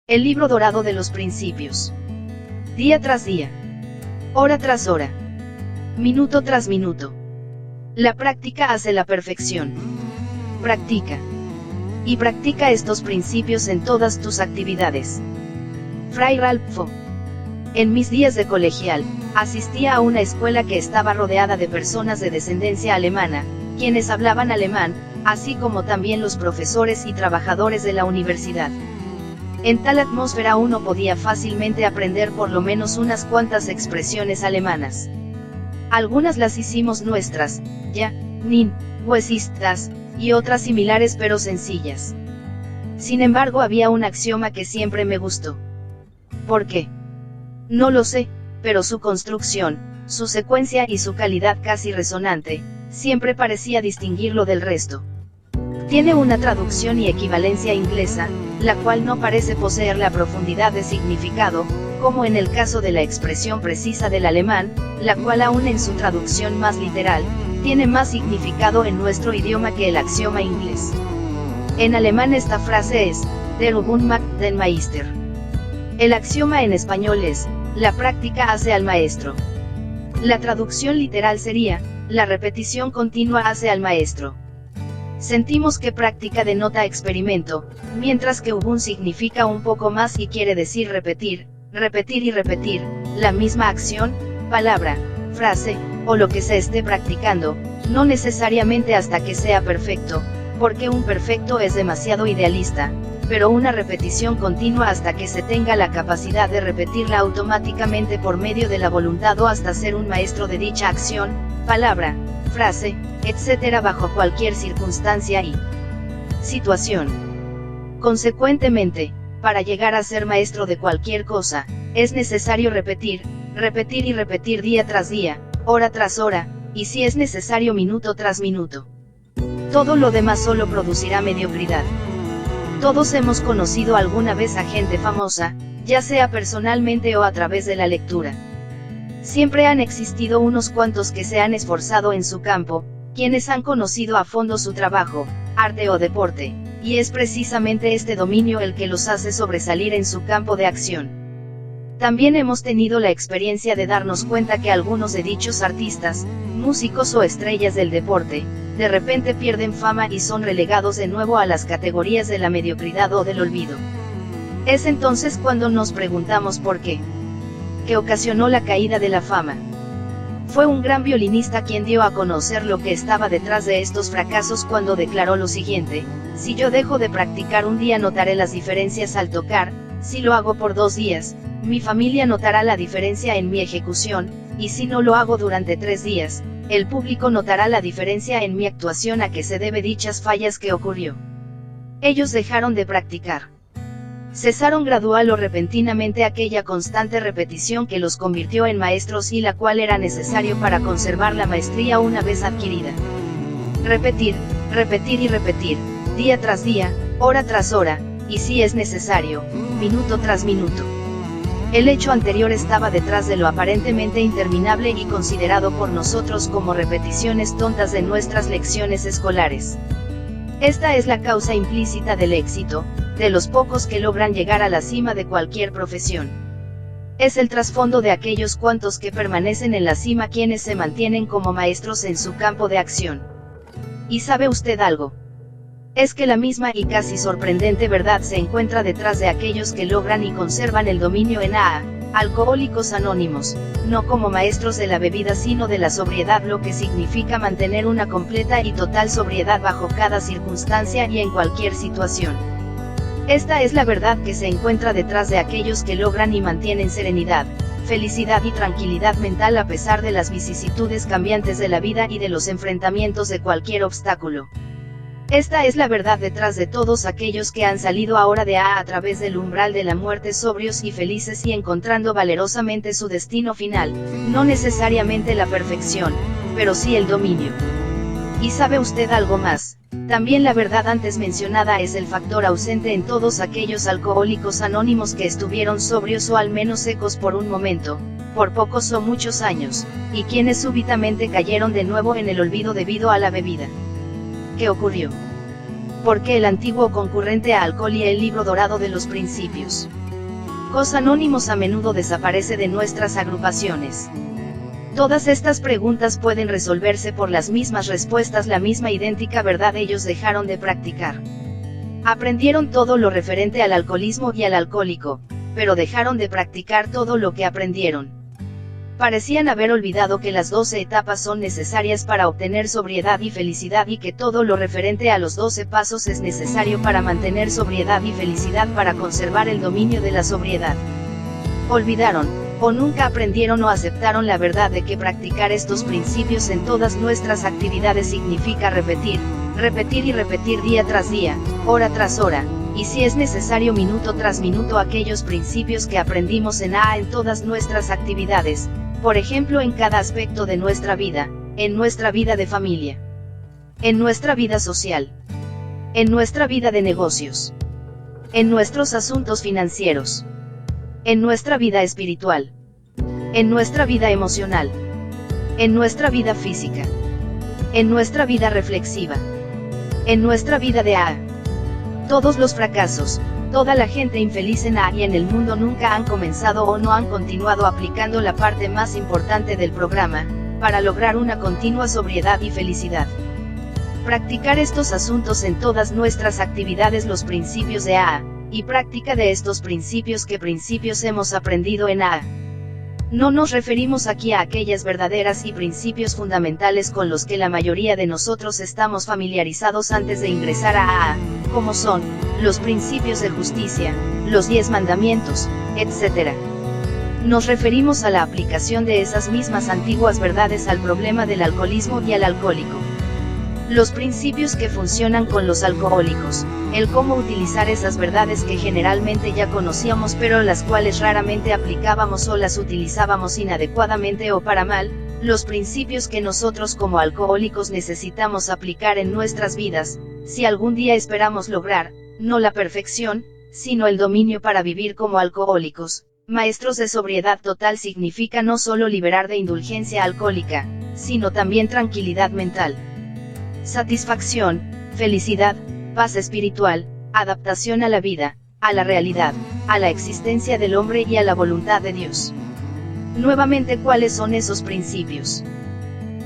El libro dorado de los principios. Día tras día. Hora tras hora. Minuto tras minuto. La práctica hace la perfección. Practica. Y practica estos principios en todas tus actividades. Fray Ralph. En mis días de colegial, asistía a una escuela que estaba rodeada de personas de descendencia alemana, quienes hablaban alemán, así como también los profesores y trabajadores de la universidad. En tal atmósfera uno podía fácilmente aprender por lo menos unas cuantas expresiones alemanas. Algunas las hicimos nuestras, ja, nin, was ist das, y otras similares pero sencillas. Sin embargo había un axioma que siempre me gustó. ¿Por qué? No lo sé, pero su construcción, su secuencia y su calidad casi resonante, siempre parecía distinguirlo del resto. Tiene una traducción y equivalencia inglesa, la cual no parece poseer la profundidad de significado, como en el caso de la expresión precisa del alemán, la cual aún en su traducción más literal, tiene más significado en nuestro idioma que el axioma inglés. En alemán esta frase es, der Übung macht den Meister. El axioma en español es, la práctica hace al maestro. La traducción literal sería, la repetición continua hace al maestro. Sentimos que práctica denota experimento, mientras que Übung significa un poco más y quiere decir repetir, repetir y repetir, la misma acción, palabra, frase, o lo que se esté practicando, no necesariamente hasta que sea perfecto, porque un perfecto es demasiado idealista, pero una repetición continua hasta que se tenga la capacidad de repetirla automáticamente por medio de la voluntad o hasta ser un maestro de dicha acción, palabra, frase, etc. bajo cualquier circunstancia y situación. Consecuentemente, para llegar a ser maestro de cualquier cosa, es necesario repetir, repetir y repetir día tras día, hora tras hora, y si es necesario minuto tras minuto. Todo lo demás solo producirá mediocridad. Todos hemos conocido alguna vez a gente famosa, ya sea personalmente o a través de la lectura. Siempre han existido unos cuantos que se han esforzado en su campo, quienes han conocido a fondo su trabajo, arte o deporte, y es precisamente este dominio el que los hace sobresalir en su campo de acción. También hemos tenido la experiencia de darnos cuenta que algunos de dichos artistas, músicos o estrellas del deporte, de repente pierden fama y son relegados de nuevo a las categorías de la mediocridad o del olvido. Es entonces cuando nos preguntamos por qué. ¿Qué ocasionó la caída de la fama? Fue un gran violinista quien dio a conocer lo que estaba detrás de estos fracasos cuando declaró lo siguiente: si yo dejo de practicar un día notaré las diferencias al tocar, si lo hago por 2 días, mi familia notará la diferencia en mi ejecución, y si no lo hago durante 3 días, el público notará la diferencia en mi actuación. ¿A qué se debe dichas fallas que ocurrió? Ellos dejaron de practicar. Cesaron gradual o repentinamente aquella constante repetición que los convirtió en maestros y la cual era necesario para conservar la maestría una vez adquirida. Repetir, repetir y repetir, día tras día, hora tras hora, y si es necesario, minuto tras minuto. El hecho anterior estaba detrás de lo aparentemente interminable y considerado por nosotros como repeticiones tontas de nuestras lecciones escolares. Esta es la causa implícita del éxito, de los pocos que logran llegar a la cima de cualquier profesión. Es el trasfondo de aquellos cuantos que permanecen en la cima quienes se mantienen como maestros en su campo de acción. ¿Y sabe usted algo? Es que la misma y casi sorprendente verdad se encuentra detrás de aquellos que logran y conservan el dominio en Alcohólicos Anónimos, no como maestros de la bebida sino de la sobriedad, lo que significa mantener una completa y total sobriedad bajo cada circunstancia y en cualquier situación. Esta es la verdad que se encuentra detrás de aquellos que logran y mantienen serenidad, felicidad y tranquilidad mental a pesar de las vicisitudes cambiantes de la vida y de los enfrentamientos de cualquier obstáculo. Esta es la verdad detrás de todos aquellos que han salido ahora de a través del umbral de la muerte sobrios y felices y encontrando valerosamente su destino final, no necesariamente la perfección, pero sí el dominio. ¿Y sabe usted algo más? También la verdad antes mencionada es el factor ausente en todos aquellos alcohólicos anónimos que estuvieron sobrios o al menos secos por un momento, por pocos o muchos años, y quienes súbitamente cayeron de nuevo en el olvido debido a la bebida. ¿Qué ocurrió? Porque el antiguo concurrente a alcohol y el libro dorado de los principios. Cos Anónimos a menudo desaparece de nuestras agrupaciones. Todas estas preguntas pueden resolverse por las mismas respuestas, la misma idéntica verdad. Ellos dejaron de practicar. Aprendieron todo lo referente al alcoholismo y al alcohólico, pero dejaron de practicar todo lo que aprendieron. Parecían haber olvidado que las 12 etapas son necesarias para obtener sobriedad y felicidad, y que todo lo referente a los 12 pasos es necesario para mantener sobriedad y felicidad, para conservar el dominio de la sobriedad. Olvidaron, o nunca aprendieron o aceptaron la verdad de que practicar estos principios en todas nuestras actividades significa repetir, repetir y repetir día tras día, hora tras hora, y si es necesario minuto tras minuto, aquellos principios que aprendimos en AA en todas nuestras actividades, por ejemplo en cada aspecto de nuestra vida, en nuestra vida de familia, en nuestra vida social, en nuestra vida de negocios, en nuestros asuntos financieros, en nuestra vida espiritual, en nuestra vida emocional, en nuestra vida física, en nuestra vida reflexiva, en nuestra vida de AA. Todos los fracasos, toda la gente infeliz en AA y en el mundo nunca han comenzado o no han continuado aplicando la parte más importante del programa, para lograr una continua sobriedad y felicidad. Practicar estos asuntos en todas nuestras actividades, los principios de AA, y práctica de estos principios. ¿Qué principios hemos aprendido en AA? No nos referimos aquí a aquellas verdaderas y principios fundamentales con los que la mayoría de nosotros estamos familiarizados antes de ingresar a AA, como son los principios de justicia, los 10 mandamientos, etc. Nos referimos a la aplicación de esas mismas antiguas verdades al problema del alcoholismo y al alcohólico. Los principios que funcionan con los alcohólicos, el cómo utilizar esas verdades que generalmente ya conocíamos pero las cuales raramente aplicábamos o las utilizábamos inadecuadamente o para mal, los principios que nosotros como alcohólicos necesitamos aplicar en nuestras vidas, si algún día esperamos lograr, no la perfección, sino el dominio para vivir como alcohólicos. Maestros de sobriedad total significa no solo liberar de indulgencia alcohólica, sino también tranquilidad mental, satisfacción, felicidad, paz espiritual, adaptación a la vida, a la realidad, a la existencia del hombre y a la voluntad de Dios. Nuevamente, ¿cuáles son esos principios?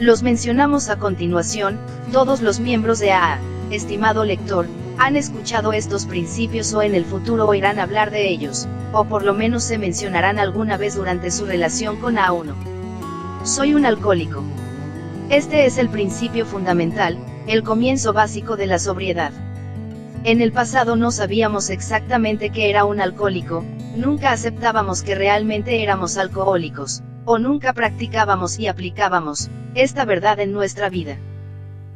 Los mencionamos a continuación. Todos los miembros de AA, estimado lector, han escuchado estos principios o en el futuro oirán hablar de ellos, o por lo menos se mencionarán alguna vez durante su relación con AA1. Soy un alcohólico. Este es el principio fundamental, el comienzo básico de la sobriedad. En el pasado no sabíamos exactamente qué era un alcohólico, nunca aceptábamos que realmente éramos alcohólicos, o nunca practicábamos y aplicábamos esta verdad en nuestra vida.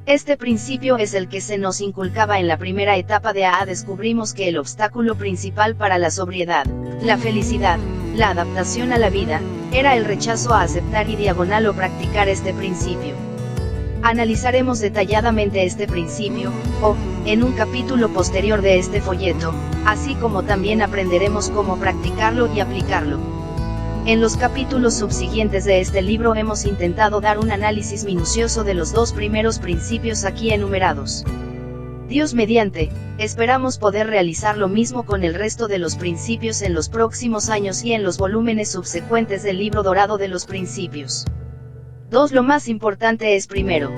Este principio es el que se nos inculcaba en la primera etapa de AA. Descubrimos que el obstáculo principal para la sobriedad, la felicidad, la adaptación a la vida, era el rechazo a aceptar y diagonal o practicar este principio. Analizaremos detalladamente este principio, en un capítulo posterior de este folleto, así como también aprenderemos cómo practicarlo y aplicarlo. En los capítulos subsiguientes de este libro hemos intentado dar un análisis minucioso de los 2 primeros principios aquí enumerados. Dios mediante, esperamos poder realizar lo mismo con el resto de los principios en los próximos años y en los volúmenes subsecuentes del libro dorado de los principios. 2. Lo más importante es primero.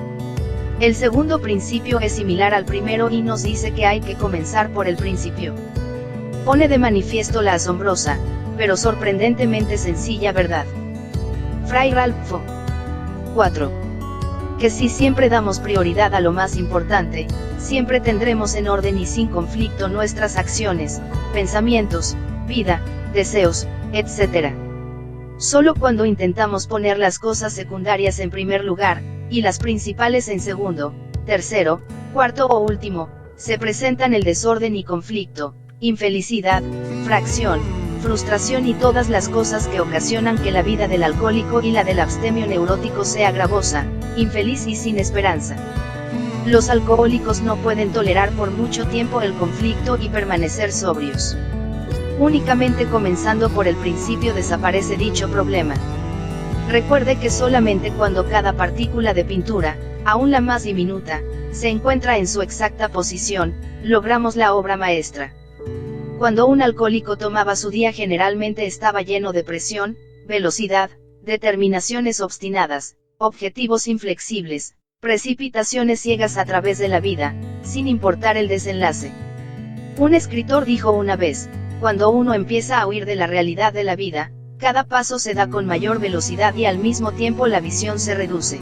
El segundo principio es similar al primero y nos dice que hay que comenzar por el principio. Pone de manifiesto la asombrosa, pero sorprendentemente sencilla verdad. Fray Ralph. 4. Que si siempre damos prioridad a lo más importante, siempre tendremos en orden y sin conflicto nuestras acciones, pensamientos, vida, deseos, etc. Solo cuando intentamos poner las cosas secundarias en primer lugar, y las principales en segundo, tercero, cuarto o último, se presentan el desorden y conflicto, infelicidad, fracción, frustración y todas las cosas que ocasionan que la vida del alcohólico y la del abstemio neurótico sea gravosa, infeliz y sin esperanza. Los alcohólicos no pueden tolerar por mucho tiempo el conflicto y permanecer sobrios. Únicamente comenzando por el principio desaparece dicho problema. Recuerde que solamente cuando cada partícula de pintura, aún la más diminuta, se encuentra en su exacta posición, logramos la obra maestra. Cuando un alcohólico tomaba su día generalmente estaba lleno de presión, velocidad, determinaciones obstinadas, objetivos inflexibles, precipitaciones ciegas a través de la vida, sin importar el desenlace. Un escritor dijo una vez, cuando uno empieza a huir de la realidad de la vida, cada paso se da con mayor velocidad y al mismo tiempo la visión se reduce.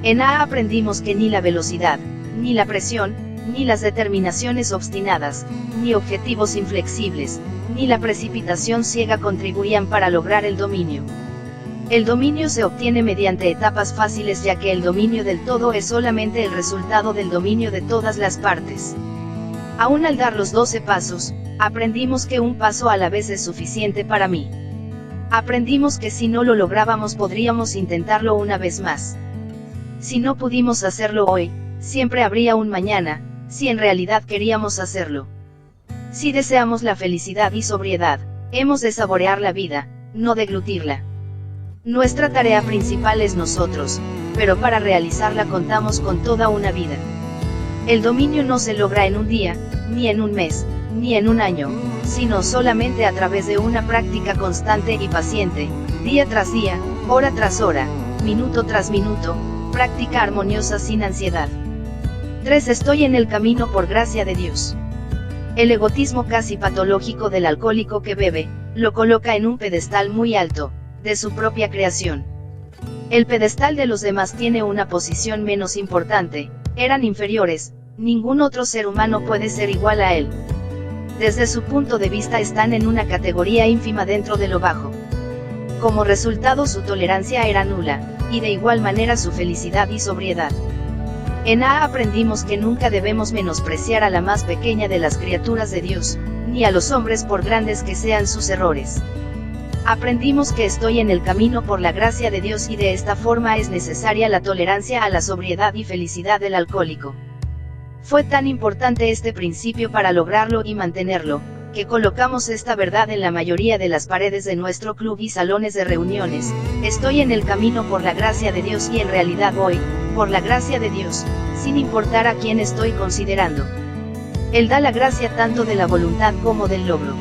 En A aprendimos que ni la velocidad, ni la presión, ni las determinaciones obstinadas, ni objetivos inflexibles, ni la precipitación ciega contribuían para lograr el dominio. El dominio se obtiene mediante etapas fáciles ya que el dominio del todo es solamente el resultado del dominio de todas las partes. Aún al dar los 12 pasos, aprendimos que un paso a la vez es suficiente para mí. Aprendimos que si no lo lográbamos podríamos intentarlo una vez más. Si no pudimos hacerlo hoy, siempre habría un mañana, si en realidad queríamos hacerlo. Si deseamos la felicidad y sobriedad, hemos de saborear la vida, no deglutirla. Nuestra tarea principal es nosotros, pero para realizarla contamos con toda una vida. El dominio no se logra en un día, ni en un mes, ni en un año, sino solamente a través de una práctica constante y paciente, día tras día, hora tras hora, minuto tras minuto, práctica armoniosa sin ansiedad. 3. Estoy en el camino por gracia de Dios. El egotismo casi patológico del alcohólico que bebe, lo coloca en un pedestal muy alto, de su propia creación. El pedestal de los demás tiene una posición menos importante, eran inferiores, ningún otro ser humano puede ser igual a él. Desde su punto de vista están en una categoría ínfima dentro de lo bajo. Como resultado su tolerancia era nula, y de igual manera su felicidad y sobriedad. En A aprendimos que nunca debemos menospreciar a la más pequeña de las criaturas de Dios, ni a los hombres por grandes que sean sus errores. Aprendimos que estoy en el camino por la gracia de Dios y de esta forma es necesaria la tolerancia a la sobriedad y felicidad del alcohólico. Fue tan importante este principio para lograrlo y mantenerlo, que colocamos esta verdad en la mayoría de las paredes de nuestro club y salones de reuniones. Estoy en el camino por la gracia de Dios y en realidad voy, por la gracia de Dios, sin importar a quién estoy considerando. Él da la gracia tanto de la voluntad como del logro.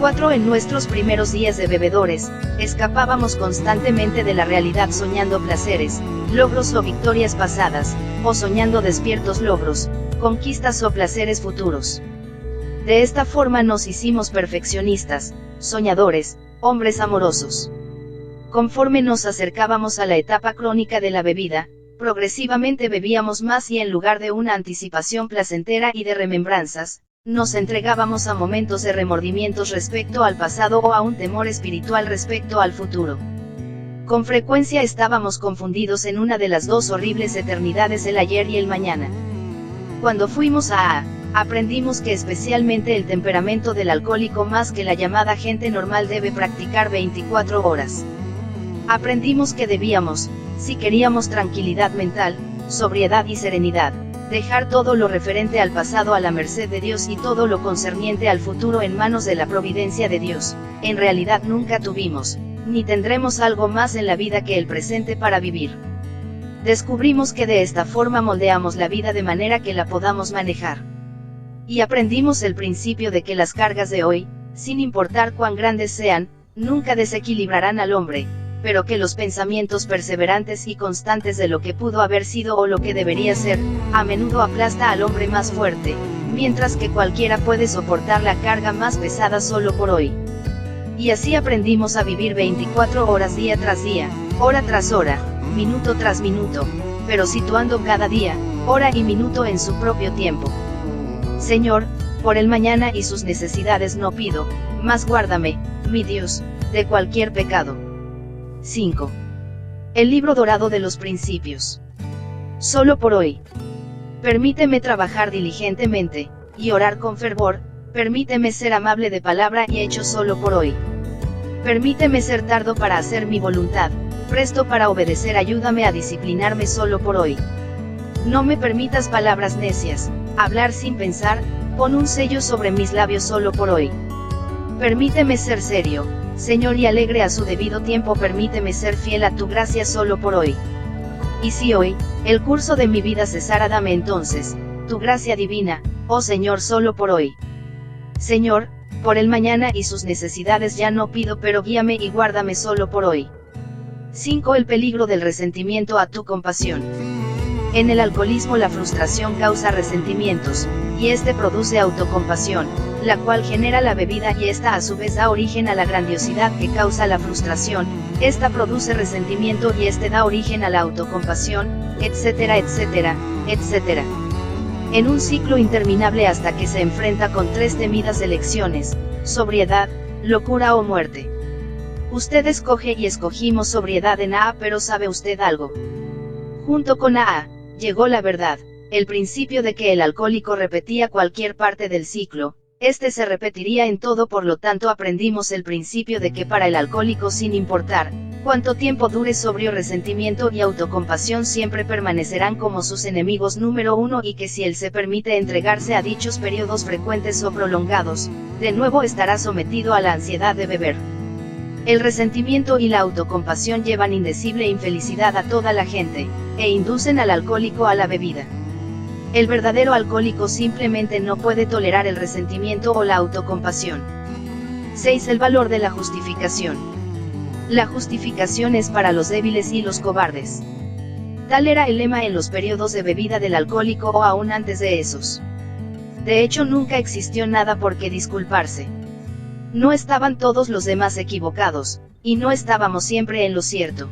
4. En nuestros primeros días de bebedores, escapábamos constantemente de la realidad soñando placeres, logros o victorias pasadas, o soñando despiertos logros, conquistas o placeres futuros. De esta forma nos hicimos perfeccionistas, soñadores, hombres amorosos. Conforme nos acercábamos a la etapa crónica de la bebida, progresivamente bebíamos más y en lugar de una anticipación placentera y de remembranzas, nos entregábamos a momentos de remordimientos respecto al pasado o a un temor espiritual respecto al futuro. Con frecuencia estábamos confundidos en una de las dos horribles eternidades, el ayer y el mañana. Cuando fuimos a A, aprendimos que especialmente el temperamento del alcohólico más que la llamada gente normal debe practicar 24 horas. Aprendimos que debíamos, si queríamos tranquilidad mental, sobriedad y serenidad, dejar todo lo referente al pasado a la merced de Dios y todo lo concerniente al futuro en manos de la providencia de Dios. En realidad nunca tuvimos, ni tendremos algo más en la vida que el presente para vivir. Descubrimos que de esta forma moldeamos la vida de manera que la podamos manejar. Y aprendimos el principio de que las cargas de hoy, sin importar cuán grandes sean, nunca desequilibrarán al hombre, pero que los pensamientos perseverantes y constantes de lo que pudo haber sido o lo que debería ser, a menudo aplasta al hombre más fuerte, mientras que cualquiera puede soportar la carga más pesada solo por hoy. Y así aprendimos a vivir 24 horas día tras día, hora tras hora, minuto tras minuto, pero situando cada día, hora y minuto en su propio tiempo. Señor, por el mañana y sus necesidades no pido, mas guárdame, mi Dios, de cualquier pecado. 5. El libro dorado de los principios. Solo por hoy. Permíteme trabajar diligentemente, y orar con fervor, permíteme ser amable de palabra y hecho solo por hoy. Permíteme ser tardo para hacer mi voluntad, presto para obedecer, ayúdame a disciplinarme solo por hoy. No me permitas palabras necias, hablar sin pensar, pon un sello sobre mis labios solo por hoy. Permíteme ser serio, Señor, y alegre a su debido tiempo, permíteme ser fiel a tu gracia solo por hoy. Y si hoy, el curso de mi vida cesara, dame entonces, tu gracia divina, oh Señor, solo por hoy. Señor, por el mañana y sus necesidades ya no pido, pero guíame y guárdame solo por hoy. 5. El peligro del resentimiento a tu compasión. En el alcoholismo la frustración causa resentimientos, y este produce autocompasión, la cual genera la bebida y esta a su vez da origen a la grandiosidad que causa la frustración, esta produce resentimiento y este da origen a la autocompasión, etcétera, etcétera, etcétera. En un ciclo interminable hasta que se enfrenta con 3 temidas elecciones: sobriedad, locura o muerte. Usted escoge y escogimos sobriedad en AA, pero ¿sabe usted algo? Junto con AA, llegó la verdad, el principio de que el alcohólico repetía cualquier parte del ciclo, este se repetiría en todo. Por lo tanto aprendimos el principio de que para el alcohólico, sin importar cuánto tiempo dure sobrio, resentimiento y autocompasión siempre permanecerán como sus enemigos número 1 y que si él se permite entregarse a dichos periodos frecuentes o prolongados, de nuevo estará sometido a la ansiedad de beber. El resentimiento y la autocompasión llevan indecible infelicidad a toda la gente, e inducen al alcohólico a la bebida. El verdadero alcohólico simplemente no puede tolerar el resentimiento o la autocompasión. 6. El valor de la justificación. La justificación es para los débiles y los cobardes. Tal era el lema en los periodos de bebida del alcohólico o aún antes de esos. De hecho, nunca existió nada por qué disculparse. No estaban todos los demás equivocados, y no estábamos siempre en lo cierto.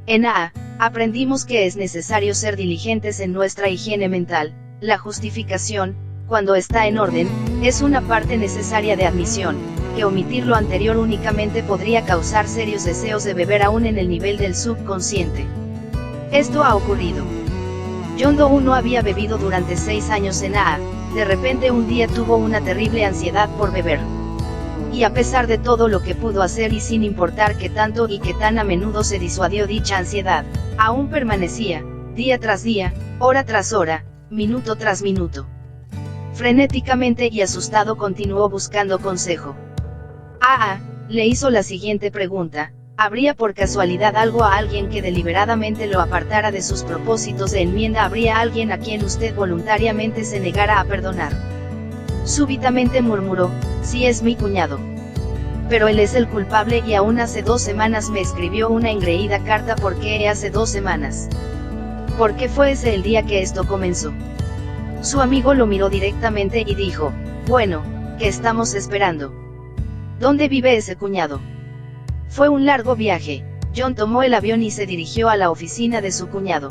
En AA, aprendimos que es necesario ser diligentes en nuestra higiene mental. La justificación, cuando está en orden, es una parte necesaria de admisión, que omitir lo anterior únicamente podría causar serios deseos de beber aún en el nivel del subconsciente. Esto ha ocurrido. John Doe no había bebido durante 6 años en AA, de repente un día tuvo una terrible ansiedad por beber. Y a pesar de todo lo que pudo hacer y sin importar qué tanto y qué tan a menudo se disuadió dicha ansiedad, aún permanecía, día tras día, hora tras hora, minuto tras minuto. Frenéticamente y asustado continuó buscando consejo. Le hizo la siguiente pregunta: ¿habría por casualidad algo a alguien que deliberadamente lo apartara de sus propósitos de enmienda? ¿Habría alguien a quien usted voluntariamente se negara a perdonar? Súbitamente murmuró: sí, es mi cuñado. Pero él es el culpable y aún hace 2 semanas me escribió una engreída carta. ¿Por qué hace 2 semanas? ¿Por qué fue ese el día que esto comenzó? Su amigo lo miró directamente y dijo: bueno, ¿qué estamos esperando? ¿Dónde vive ese cuñado? Fue un largo viaje. John tomó el avión y se dirigió a la oficina de su cuñado.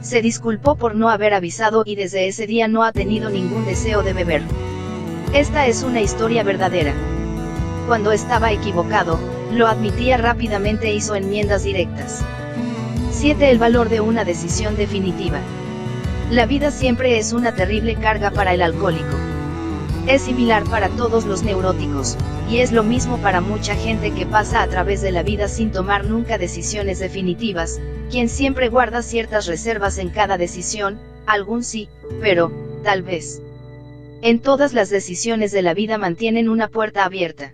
Se disculpó por no haber avisado y desde ese día no ha tenido ningún deseo de beber. Esta es una historia verdadera. Cuando estaba equivocado, lo admitía rápidamente e hizo enmiendas directas. 7. El valor de una decisión definitiva. La vida siempre es una terrible carga para el alcohólico. Es similar para todos los neuróticos, y es lo mismo para mucha gente que pasa a través de la vida sin tomar nunca decisiones definitivas, quien siempre guarda ciertas reservas en cada decisión, algún sí, pero, tal vez. En todas las decisiones de la vida mantienen una puerta abierta.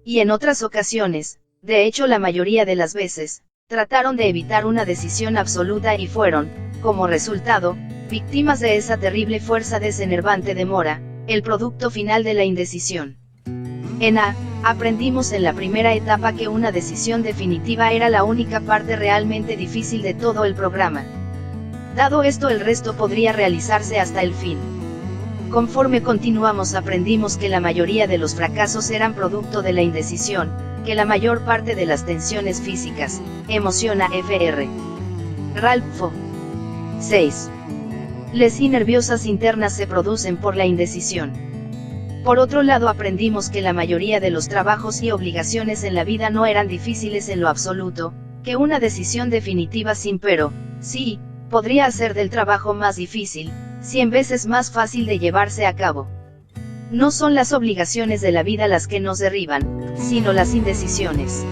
Y en otras ocasiones, de hecho la mayoría de las veces, trataron de evitar una decisión absoluta y fueron, como resultado, víctimas de esa terrible fuerza desenervante demora, el producto final de la indecisión. En A, aprendimos en la primera etapa que una decisión definitiva era la única parte realmente difícil de todo el programa. Dado esto, el resto podría realizarse hasta el fin. Conforme continuamos aprendimos que la mayoría de los fracasos eran producto de la indecisión, que la mayor parte de las tensiones físicas, emociona Fr. Ralph. 6. Les y nerviosas internas se producen por la indecisión. Por otro lado, aprendimos que la mayoría de los trabajos y obligaciones en la vida no eran difíciles en lo absoluto, que una decisión definitiva sin pero, sí, podría hacer del trabajo más difícil, 100 veces más fácil de llevarse a cabo. No son las obligaciones de la vida las que nos derriban, sino las indecisiones.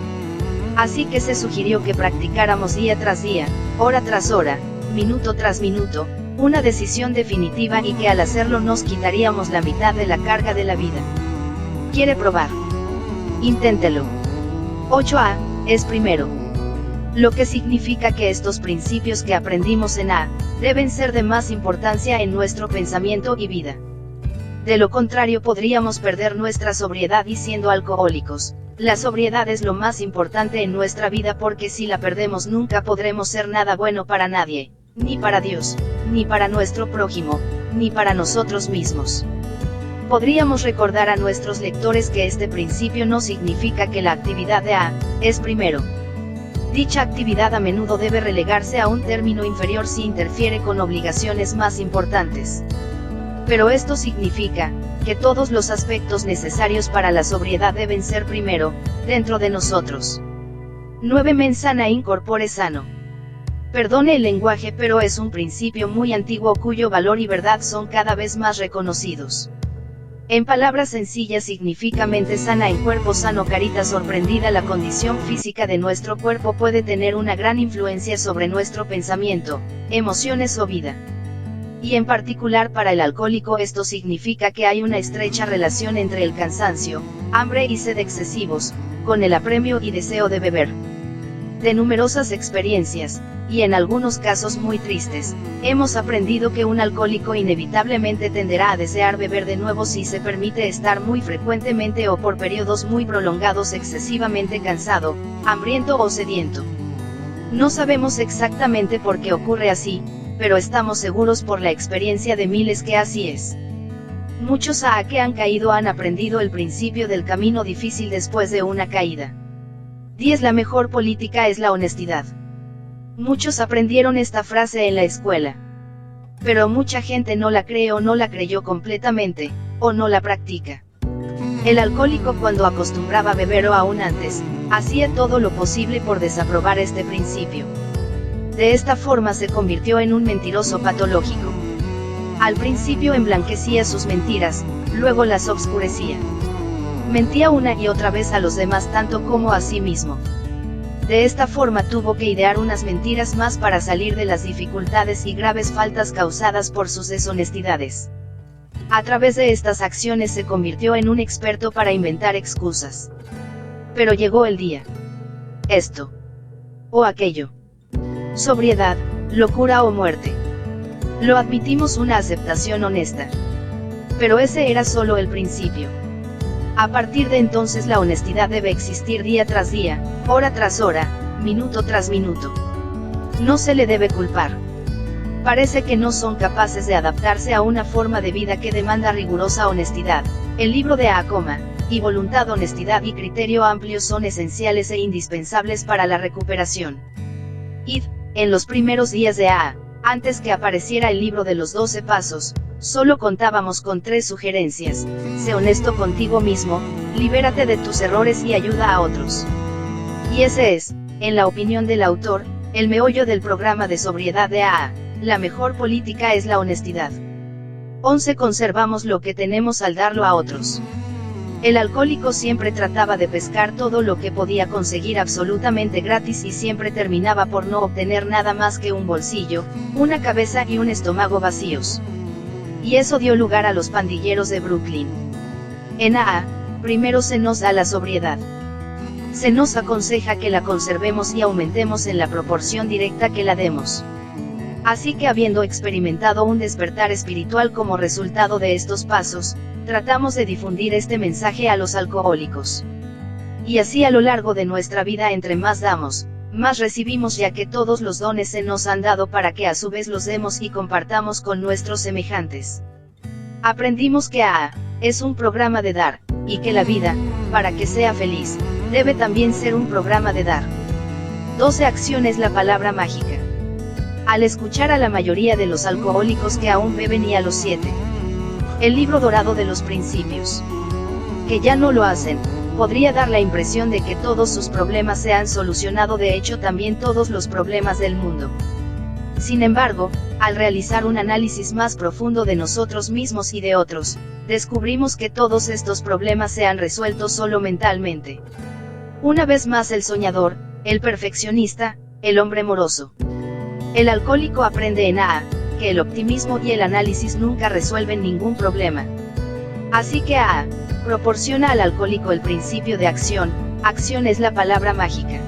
Así que se sugirió que practicáramos día tras día, hora tras hora, minuto tras minuto, una decisión definitiva y que al hacerlo nos quitaríamos la mitad de la carga de la vida. ¿Quiere probar? Inténtelo. 8A, es primero. lo que significa que estos principios que aprendimos en A, deben ser de más importancia en nuestro pensamiento y vida. De lo contrario podríamos perder nuestra sobriedad y siendo alcohólicos. La sobriedad es lo más importante en nuestra vida porque si la perdemos nunca podremos ser nada bueno para nadie, ni para Dios, ni para nuestro prójimo, ni para nosotros mismos. Podríamos recordar a nuestros lectores que este principio no significa que la actividad de A, es primero. Dicha actividad a menudo debe relegarse a un término inferior si interfiere con obligaciones más importantes. Pero esto significa, que todos los aspectos necesarios para la sobriedad deben ser primero, dentro de nosotros. 9 Mens sana in corpore sano. Perdone el lenguaje pero es un principio muy antiguo cuyo valor y verdad son cada vez más reconocidos. En palabras sencillas significa mente sana en cuerpo sano. Carita sorprendida. La condición física de nuestro cuerpo puede tener una gran influencia sobre nuestro pensamiento, emociones o vida. Y en particular para el alcohólico esto significa que hay una estrecha relación entre el cansancio, hambre y sed excesivos, con el apremio y deseo de beber. De numerosas experiencias, y en algunos casos muy tristes, hemos aprendido que un alcohólico inevitablemente tenderá a desear beber de nuevo si se permite estar muy frecuentemente o por periodos muy prolongados excesivamente cansado, hambriento o sediento. No sabemos exactamente por qué ocurre así, pero estamos seguros por la experiencia de miles que así es. Muchos que han caído han aprendido el principio del camino difícil después de una caída. 10 La mejor política es la honestidad. Muchos aprendieron esta frase en la escuela. Pero mucha gente no la cree o no la creyó completamente, o no la practica. El alcohólico cuando acostumbraba a beber o aún antes, hacía todo lo posible por desaprobar este principio. De esta forma se convirtió en un mentiroso patológico. Al principio emblanquecía sus mentiras, luego las obscurecía. Mentía una y otra vez a los demás tanto como a sí mismo. De esta forma tuvo que idear unas mentiras más para salir de las dificultades y graves faltas causadas por sus deshonestidades. A través de estas acciones se convirtió en un experto para inventar excusas. Pero llegó el día. Esto. O aquello. Sobriedad, locura o muerte. Lo admitimos, una aceptación honesta. Pero ese era solo el principio. A partir de entonces la honestidad debe existir día tras día, hora tras hora, minuto tras minuto. No se le debe culpar. Parece que no son capaces de adaptarse a una forma de vida que demanda rigurosa honestidad. El libro de A, y voluntad, honestidad y criterio amplio son esenciales e indispensables para la recuperación. Id, en los primeros días de A, antes que apareciera el libro de los 12 pasos, solo contábamos con 3 sugerencias: sé honesto contigo mismo, libérate de tus errores y ayuda a otros. Y ese es, en la opinión del autor, el meollo del programa de sobriedad de AA. La mejor política es la honestidad. 11 Conservamos lo que tenemos al darlo a otros. El alcohólico siempre trataba de pescar todo lo que podía conseguir absolutamente gratis y siempre terminaba por no obtener nada más que un bolsillo, una cabeza y un estómago vacíos. Y eso dio lugar a los pandilleros de Brooklyn. En AA, primero se nos da la sobriedad. Se nos aconseja que la conservemos y aumentemos en la proporción directa que la demos. Así que habiendo experimentado un despertar espiritual como resultado de estos pasos, tratamos de difundir este mensaje a los alcohólicos. Y así a lo largo de nuestra vida, entre más damos, más recibimos, ya que todos los dones se nos han dado para que a su vez los demos y compartamos con nuestros semejantes. Aprendimos que AA es un programa de dar, y que la vida, para que sea feliz, debe también ser un programa de dar. 12 Acción es la palabra mágica. Al escuchar a la mayoría de los alcohólicos que aún beben y a los 7. El libro dorado de los principios. Que ya no lo hacen, podría dar la impresión de que todos sus problemas se han solucionado, de hecho también todos los problemas del mundo. Sin embargo, al realizar un análisis más profundo de nosotros mismos y de otros, descubrimos que todos estos problemas se han resuelto solo mentalmente. Una vez más el soñador, el perfeccionista, el hombre moroso. El alcohólico aprende en AA, que el optimismo y el análisis nunca resuelven ningún problema. Así que AA proporciona al alcohólico el principio de acción. Acción es la palabra mágica.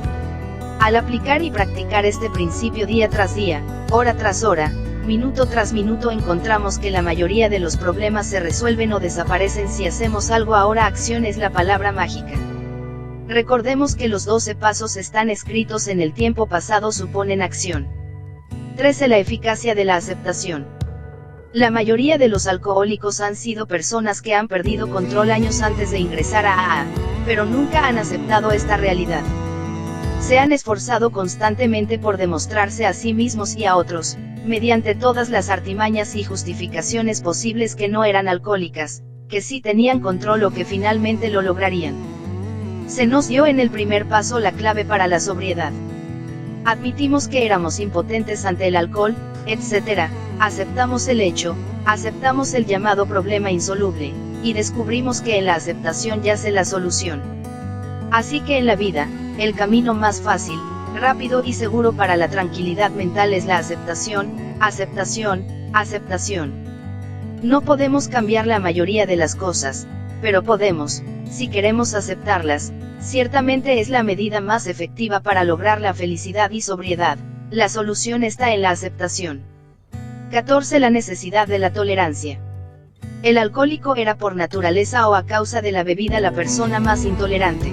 Al aplicar y practicar este principio día tras día, hora tras hora, minuto tras minuto, encontramos que la mayoría de los problemas se resuelven o desaparecen si hacemos algo ahora. Acción es la palabra mágica. Recordemos que los 12 pasos están escritos en el tiempo pasado, suponen acción. 13. La eficacia de la aceptación. La mayoría de los alcohólicos han sido personas que han perdido control años antes de ingresar a AA, pero nunca han aceptado esta realidad. Se han esforzado constantemente por demostrarse a sí mismos y a otros, mediante todas las artimañas y justificaciones posibles, que no eran alcohólicas, que sí tenían control o que finalmente lo lograrían. Se nos dio en el primer paso la clave para la sobriedad. Admitimos que éramos impotentes ante el alcohol, etc. Aceptamos el hecho, aceptamos el llamado problema insoluble, y descubrimos que en la aceptación yace la solución. Así que en la vida, el camino más fácil, rápido y seguro para la tranquilidad mental es la aceptación, aceptación, aceptación. No podemos cambiar la mayoría de las cosas, pero podemos, si queremos aceptarlas. Ciertamente es la medida más efectiva para lograr la felicidad y sobriedad. La solución está en la aceptación. 14. La necesidad de la tolerancia. El alcohólico era por naturaleza o a causa de la bebida la persona más intolerante.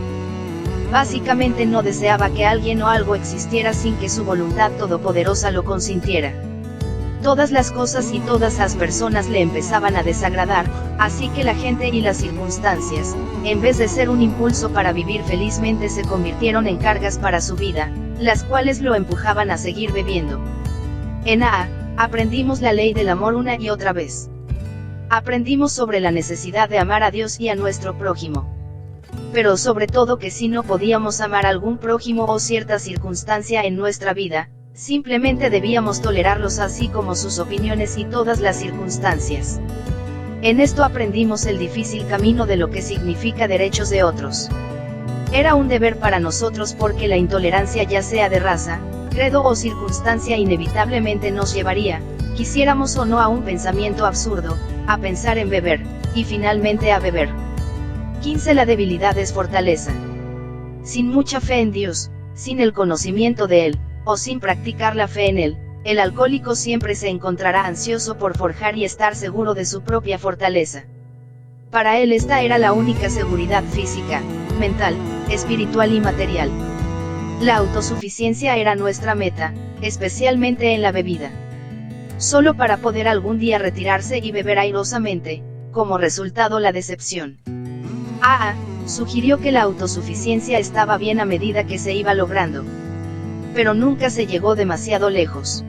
Básicamente no deseaba que alguien o algo existiera sin que su voluntad todopoderosa lo consintiera. Todas las cosas y todas las personas le empezaban a desagradar, así que la gente y las circunstancias, en vez de ser un impulso para vivir felizmente, se convirtieron en cargas para su vida, las cuales lo empujaban a seguir bebiendo. En AA, aprendimos la ley del amor una y otra vez. Aprendimos sobre la necesidad de amar a Dios y a nuestro prójimo. Pero sobre todo que si no podíamos amar a algún prójimo o cierta circunstancia en nuestra vida, simplemente debíamos tolerarlos, así como sus opiniones y todas las circunstancias. En esto aprendimos el difícil camino de lo que significa derechos de otros. Era un deber para nosotros, porque la intolerancia, ya sea de raza, credo o circunstancia, inevitablemente nos llevaría, quisiéramos o no, a un pensamiento absurdo, a pensar en beber, y finalmente a beber. 15. La debilidad es fortaleza. Sin mucha fe en Dios, sin el conocimiento de Él, o sin practicar la fe en Él, el alcohólico siempre se encontrará ansioso por forjar y estar seguro de su propia fortaleza. Para él esta era la única seguridad física, mental, espiritual y material. La autosuficiencia era nuestra meta, especialmente en la bebida. Solo para poder algún día retirarse y beber airosamente, como resultado la decepción. AA sugirió que la autosuficiencia estaba bien a medida que se iba logrando. Pero nunca se llegó demasiado lejos.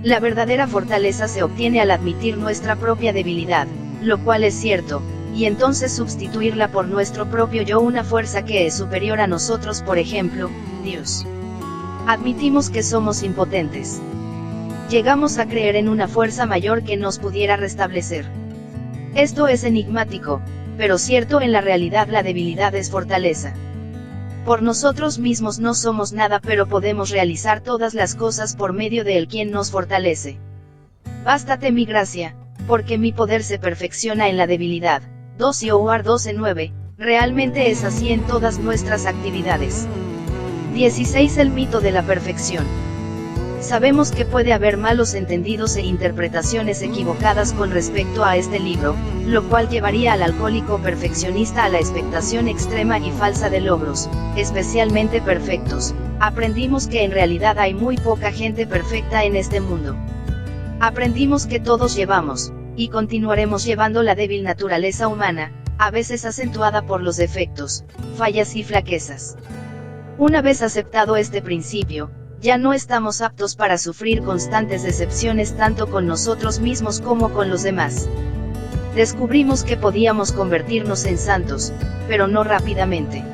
La verdadera fortaleza se obtiene al admitir nuestra propia debilidad, lo cual es cierto, y entonces sustituirla por nuestro propio yo, una fuerza que es superior a nosotros, por ejemplo, Dios. Admitimos que somos impotentes. Llegamos a creer en una fuerza mayor que nos pudiera restablecer. Esto es enigmático, pero cierto. En la realidad la debilidad es fortaleza. Por nosotros mismos no somos nada, pero podemos realizar todas las cosas por medio de Él, quien nos fortalece. Bástate mi gracia, porque mi poder se perfecciona en la debilidad. 2 Yoar 12:9, realmente es así en todas nuestras actividades. 16. El mito de la perfección. Sabemos que puede haber malos entendidos e interpretaciones equivocadas con respecto a este libro, lo cual llevaría al alcohólico perfeccionista a la expectación extrema y falsa de logros, especialmente perfectos. Aprendimos que en realidad hay muy poca gente perfecta en este mundo. Aprendimos que todos llevamos, y continuaremos llevando, la débil naturaleza humana, a veces acentuada por los defectos, fallas y flaquezas. Una vez aceptado este principio, ya no estamos aptos para sufrir constantes decepciones tanto con nosotros mismos como con los demás. Descubrimos que podíamos convertirnos en santos, pero no rápidamente.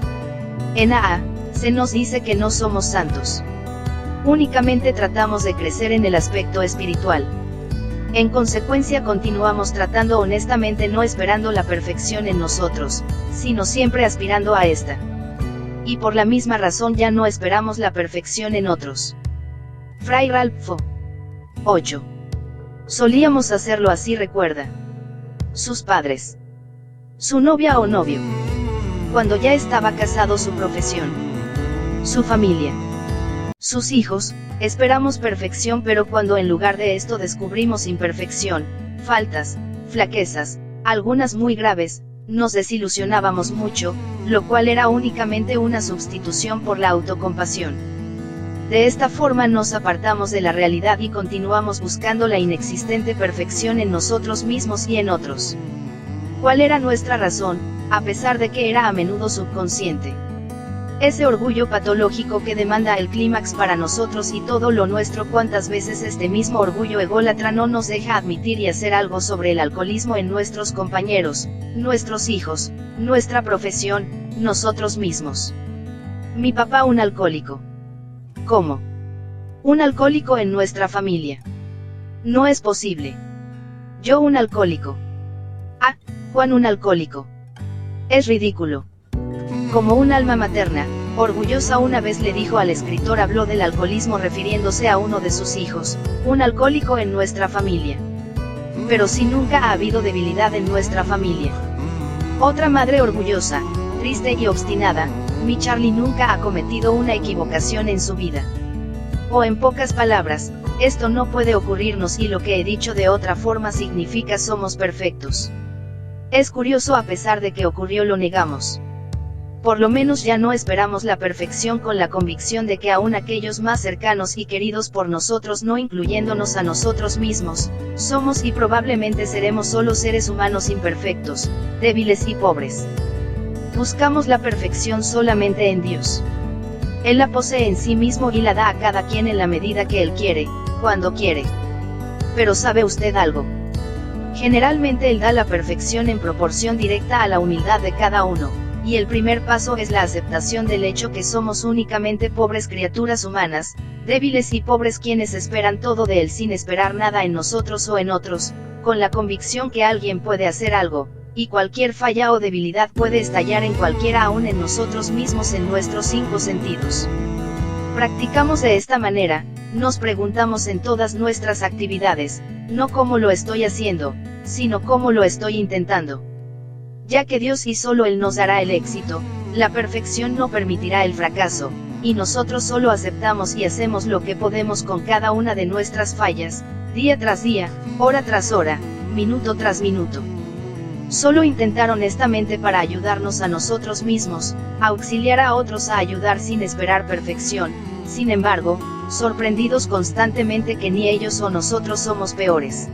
En AA, se nos dice que no somos santos. Únicamente tratamos de crecer en el aspecto espiritual. En consecuencia continuamos tratando honestamente, no esperando la perfección en nosotros, sino siempre aspirando a esta. Y por la misma razón ya no esperamos la perfección en otros. Fray Ralph. 8. Solíamos hacerlo así, recuerda. Sus padres. Su novia o novio. Cuando ya estaba casado, su profesión. Su familia. Sus hijos, esperamos perfección, pero cuando en lugar de esto descubrimos imperfección, faltas, flaquezas, algunas muy graves, nos desilusionábamos mucho, lo cual era únicamente una sustitución por la autocompasión. De esta forma nos apartamos de la realidad y continuamos buscando la inexistente perfección en nosotros mismos y en otros. ¿Cuál era nuestra razón, a pesar de que era a menudo subconsciente? Ese orgullo patológico que demanda el clímax para nosotros y todo lo nuestro. ¿Cuántas veces este mismo orgullo ególatra no nos deja admitir y hacer algo sobre el alcoholismo en nuestros compañeros, nuestros hijos, nuestra profesión, nosotros mismos? Mi papá un alcohólico. ¿Cómo? Un alcohólico en nuestra familia. No es posible. Yo un alcohólico. Ah, Juan un alcohólico. Es ridículo. Como un alma materna, orgullosa, una vez le dijo al escritor, habló del alcoholismo refiriéndose a uno de sus hijos, un alcohólico en nuestra familia. Pero si nunca ha habido debilidad en nuestra familia. Otra madre orgullosa, triste y obstinada, mi Charlie nunca ha cometido una equivocación en su vida. O en pocas palabras, esto no puede ocurrirnos y lo que he dicho de otra forma significa somos perfectos. Es curioso, a pesar de que ocurrió lo negamos. Por lo menos ya no esperamos la perfección, con la convicción de que aún aquellos más cercanos y queridos por nosotros, no incluyéndonos a nosotros mismos, somos y probablemente seremos solo seres humanos imperfectos, débiles y pobres. Buscamos la perfección solamente en Dios. Él la posee en sí mismo y la da a cada quien en la medida que Él quiere, cuando quiere. Pero ¿sabe usted algo? Generalmente Él da la perfección en proporción directa a la humildad de cada uno. Y el primer paso es la aceptación del hecho que somos únicamente pobres criaturas humanas, débiles y pobres, quienes esperan todo de Él sin esperar nada en nosotros o en otros, con la convicción que alguien puede hacer algo, y cualquier falla o debilidad puede estallar en cualquiera, aún en nosotros mismos, en nuestros 5 sentidos. Practicamos de esta manera, nos preguntamos en todas nuestras actividades, no cómo lo estoy haciendo, sino cómo lo estoy intentando. Ya que Dios y solo Él nos dará el éxito, la perfección no permitirá el fracaso, y nosotros solo aceptamos y hacemos lo que podemos con cada una de nuestras fallas, día tras día, hora tras hora, minuto tras minuto. Solo intentar honestamente para ayudarnos a nosotros mismos, auxiliar a otros a ayudar sin esperar perfección, sin embargo, sorprendidos constantemente que ni ellos o nosotros somos peores.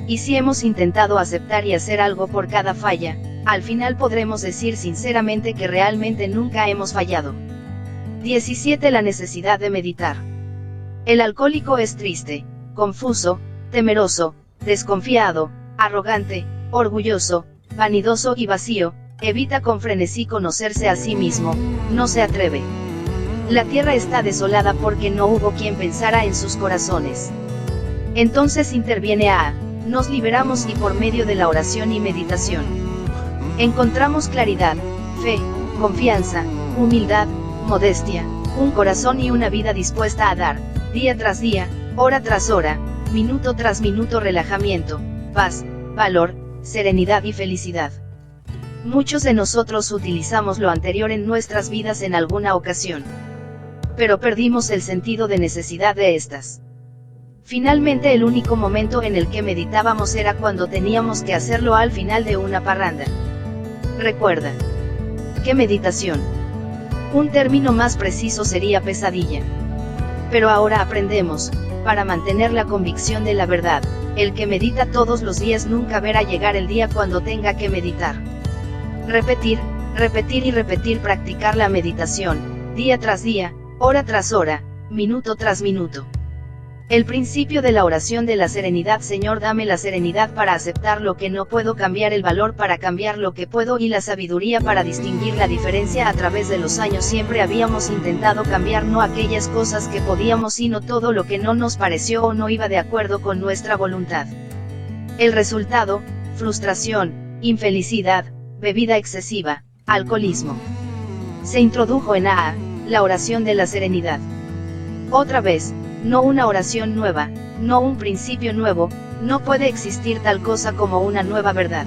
Y si hemos intentado aceptar y hacer algo por cada falla, al final podremos decir sinceramente que realmente nunca hemos fallado. 17. La necesidad de meditar. El alcohólico es triste, confuso, temeroso, desconfiado, arrogante, orgulloso, vanidoso y vacío, evita con frenesí conocerse a sí mismo, no se atreve. La tierra está desolada porque no hubo quien pensara en sus corazones. Entonces interviene nos liberamos y por medio de la oración y meditación encontramos claridad, fe, confianza, humildad, modestia, un corazón y una vida dispuesta a dar, día tras día, hora tras hora, minuto tras minuto, relajamiento, paz, valor, serenidad y felicidad. Muchos de nosotros utilizamos lo anterior en nuestras vidas en alguna ocasión, pero perdimos el sentido de necesidad de estas. Finalmente, el único momento en el que meditábamos era cuando teníamos que hacerlo al final de una parranda. Recuerda. ¿Qué meditación? Un término más preciso sería pesadilla. Pero ahora aprendemos, para mantener la convicción de la verdad, el que medita todos los días nunca verá llegar el día cuando tenga que meditar. Repetir, repetir y repetir, practicar la meditación, día tras día, hora tras hora, minuto tras minuto. El principio de la oración de la serenidad: Señor, dame la serenidad para aceptar lo que no puedo cambiar, el valor para cambiar lo que puedo y la sabiduría para distinguir la diferencia. A través de los años siempre habíamos intentado cambiar no aquellas cosas que podíamos, sino todo lo que no nos pareció o no iba de acuerdo con nuestra voluntad. El resultado: frustración, infelicidad, bebida excesiva, alcoholismo. Se introdujo en la oración de la serenidad. Otra vez, no una oración nueva, no un principio nuevo, no puede existir tal cosa como una nueva verdad.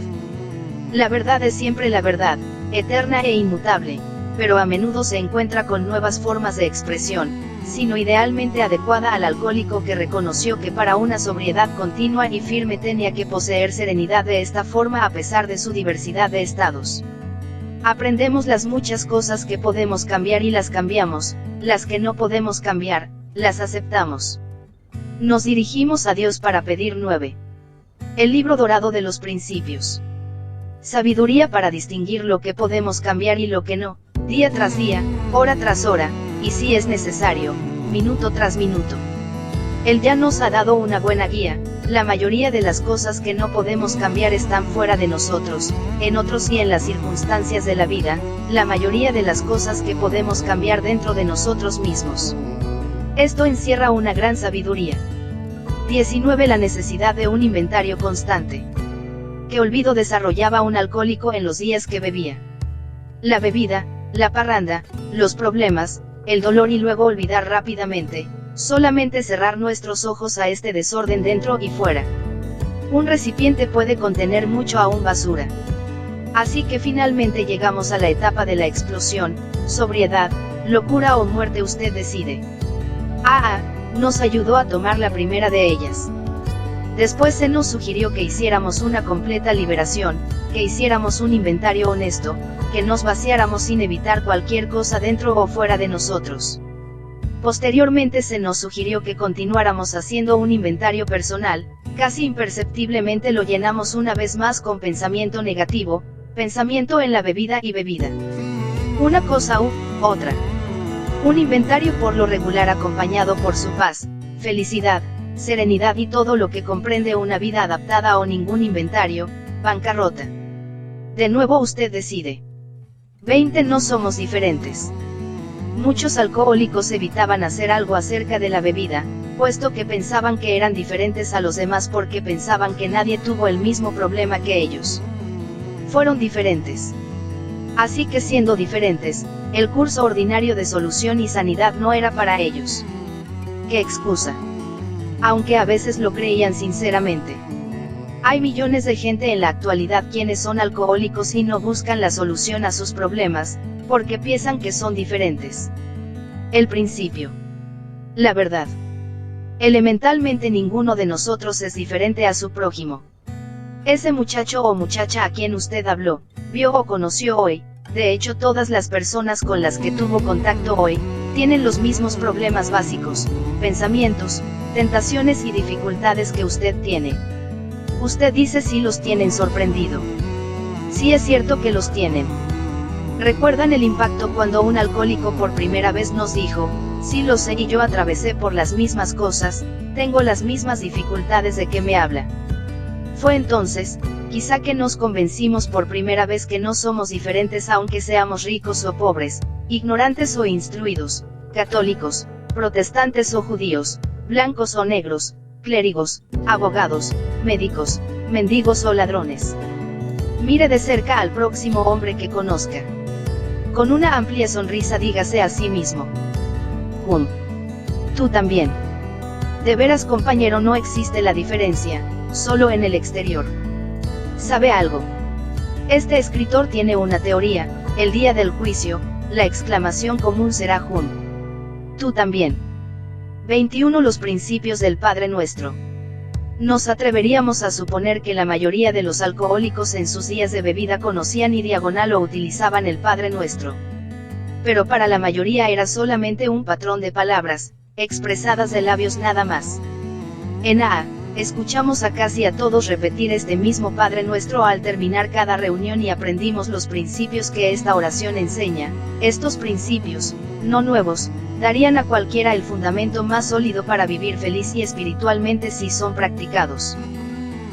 La verdad es siempre la verdad, eterna e inmutable, pero a menudo se encuentra con nuevas formas de expresión, sino idealmente adecuada al alcohólico que reconoció que para una sobriedad continua y firme tenía que poseer serenidad de esta forma a pesar de su diversidad de estados. Aprendemos las muchas cosas que podemos cambiar y las cambiamos, las que no podemos cambiar, las aceptamos. Nos dirigimos a Dios para pedir 9. El libro dorado de los principios. Sabiduría para distinguir lo que podemos cambiar y lo que no, día tras día, hora tras hora, y si es necesario, minuto tras minuto. Él ya nos ha dado una buena guía. La mayoría de las cosas que no podemos cambiar están fuera de nosotros, en otros y en las circunstancias de la vida, la mayoría de las cosas que podemos cambiar dentro de nosotros mismos. Esto encierra una gran sabiduría. 19. La necesidad de un inventario constante. ¿Qué olvido desarrollaba un alcohólico en los días que bebía? La bebida, la parranda, los problemas, el dolor y luego olvidar rápidamente, solamente cerrar nuestros ojos a este desorden dentro y fuera. Un recipiente puede contener mucho aún basura. Así que finalmente llegamos a la etapa de la explosión, sobriedad, locura o muerte, usted decide. Nos ayudó a tomar la primera de ellas. Después se nos sugirió que hiciéramos una completa liberación, que hiciéramos un inventario honesto, que nos vaciáramos sin evitar cualquier cosa dentro o fuera de nosotros. Posteriormente se nos sugirió que continuáramos haciendo un inventario personal, casi imperceptiblemente lo llenamos una vez más con pensamiento negativo, pensamiento en la bebida y bebida. Una cosa u otra. Un inventario por lo regular acompañado por su paz, felicidad, serenidad y todo lo que comprende una vida adaptada o ningún inventario, bancarrota. De nuevo usted decide. 20. No somos diferentes. Muchos alcohólicos evitaban hacer algo acerca de la bebida, puesto que pensaban que eran diferentes a los demás porque pensaban que nadie tuvo el mismo problema que ellos. Fueron diferentes. Así que siendo diferentes, el curso ordinario de solución y sanidad no era para ellos. ¿Qué excusa? Aunque a veces lo creían sinceramente. Hay millones de gente en la actualidad quienes son alcohólicos y no buscan la solución a sus problemas, porque piensan que son diferentes. El principio. La verdad. Elementalmente ninguno de nosotros es diferente a su prójimo. Ese muchacho o muchacha a quien usted habló, vio o conoció hoy, de hecho todas las personas con las que tuvo contacto hoy, tienen los mismos problemas básicos, pensamientos, tentaciones y dificultades que usted tiene. Usted dice si los tienen sorprendido. Sí es cierto que los tienen. ¿Recuerdan el impacto cuando un alcohólico por primera vez nos dijo, sí lo sé y yo atravesé por las mismas cosas, tengo las mismas dificultades de que me habla? Fue entonces, quizá que nos convencimos por primera vez que no somos diferentes aunque seamos ricos o pobres, ignorantes o instruidos, católicos, protestantes o judíos, blancos o negros, clérigos, abogados, médicos, mendigos o ladrones. Mire de cerca al próximo hombre que conozca. Con una amplia sonrisa dígase a sí mismo. Tú también. De veras, compañero, no existe la diferencia, solo en el exterior. ¿Sabe algo? Este escritor tiene una teoría, el día del juicio, la exclamación común será tú también. 21. Los principios del Padre Nuestro. Nos atreveríamos a suponer que la mayoría de los alcohólicos en sus días de bebida conocían y diagonal o utilizaban el Padre Nuestro. Pero para la mayoría era solamente un patrón de palabras, expresadas de labios nada más. En AA, escuchamos a casi a todos repetir este mismo Padre Nuestro al terminar cada reunión y aprendimos los principios que esta oración enseña. Estos principios, no nuevos, darían a cualquiera el fundamento más sólido para vivir feliz y espiritualmente si son practicados.